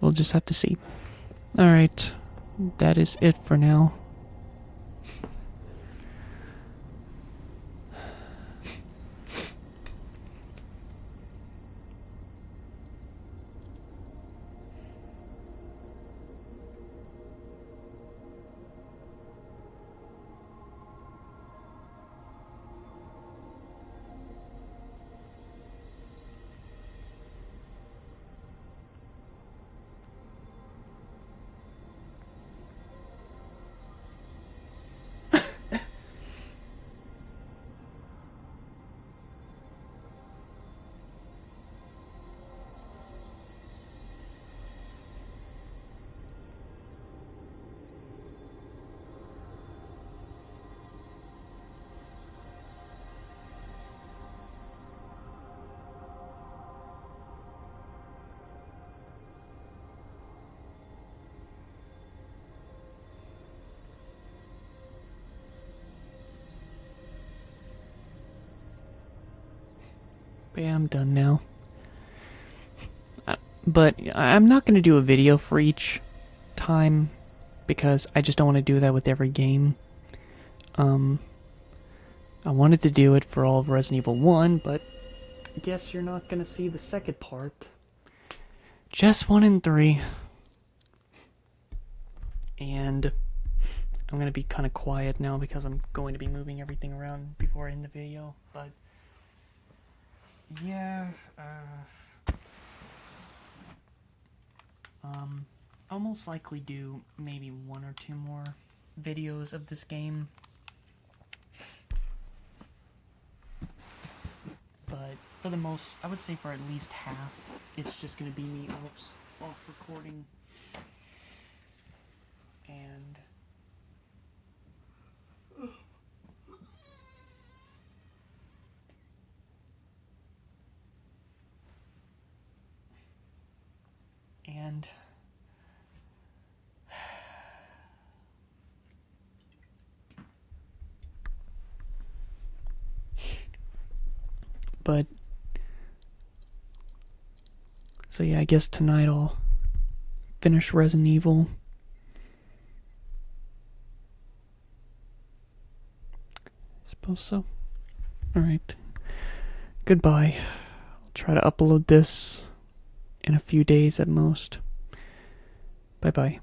we'll just have to see. Alright, that is it for now. But yeah, I'm done now. But I'm not going to do a video for each time because I just don't want to do that with every game. I wanted to do it for all of Resident Evil 1, but I guess you're not going to see the second part. Just 1 and 3. And I'm going to be kind of quiet now because I'm going to be moving everything around before I end the video, but yeah, I'll most likely do maybe 1 or 2 more videos of this game. But for the most, I would say for at least half, it's just going to be me off recording. And but so yeah, I guess tonight I'll finish Resident Evil. I suppose so. Alright. Goodbye. I'll try to upload this in a few days at most. Bye bye.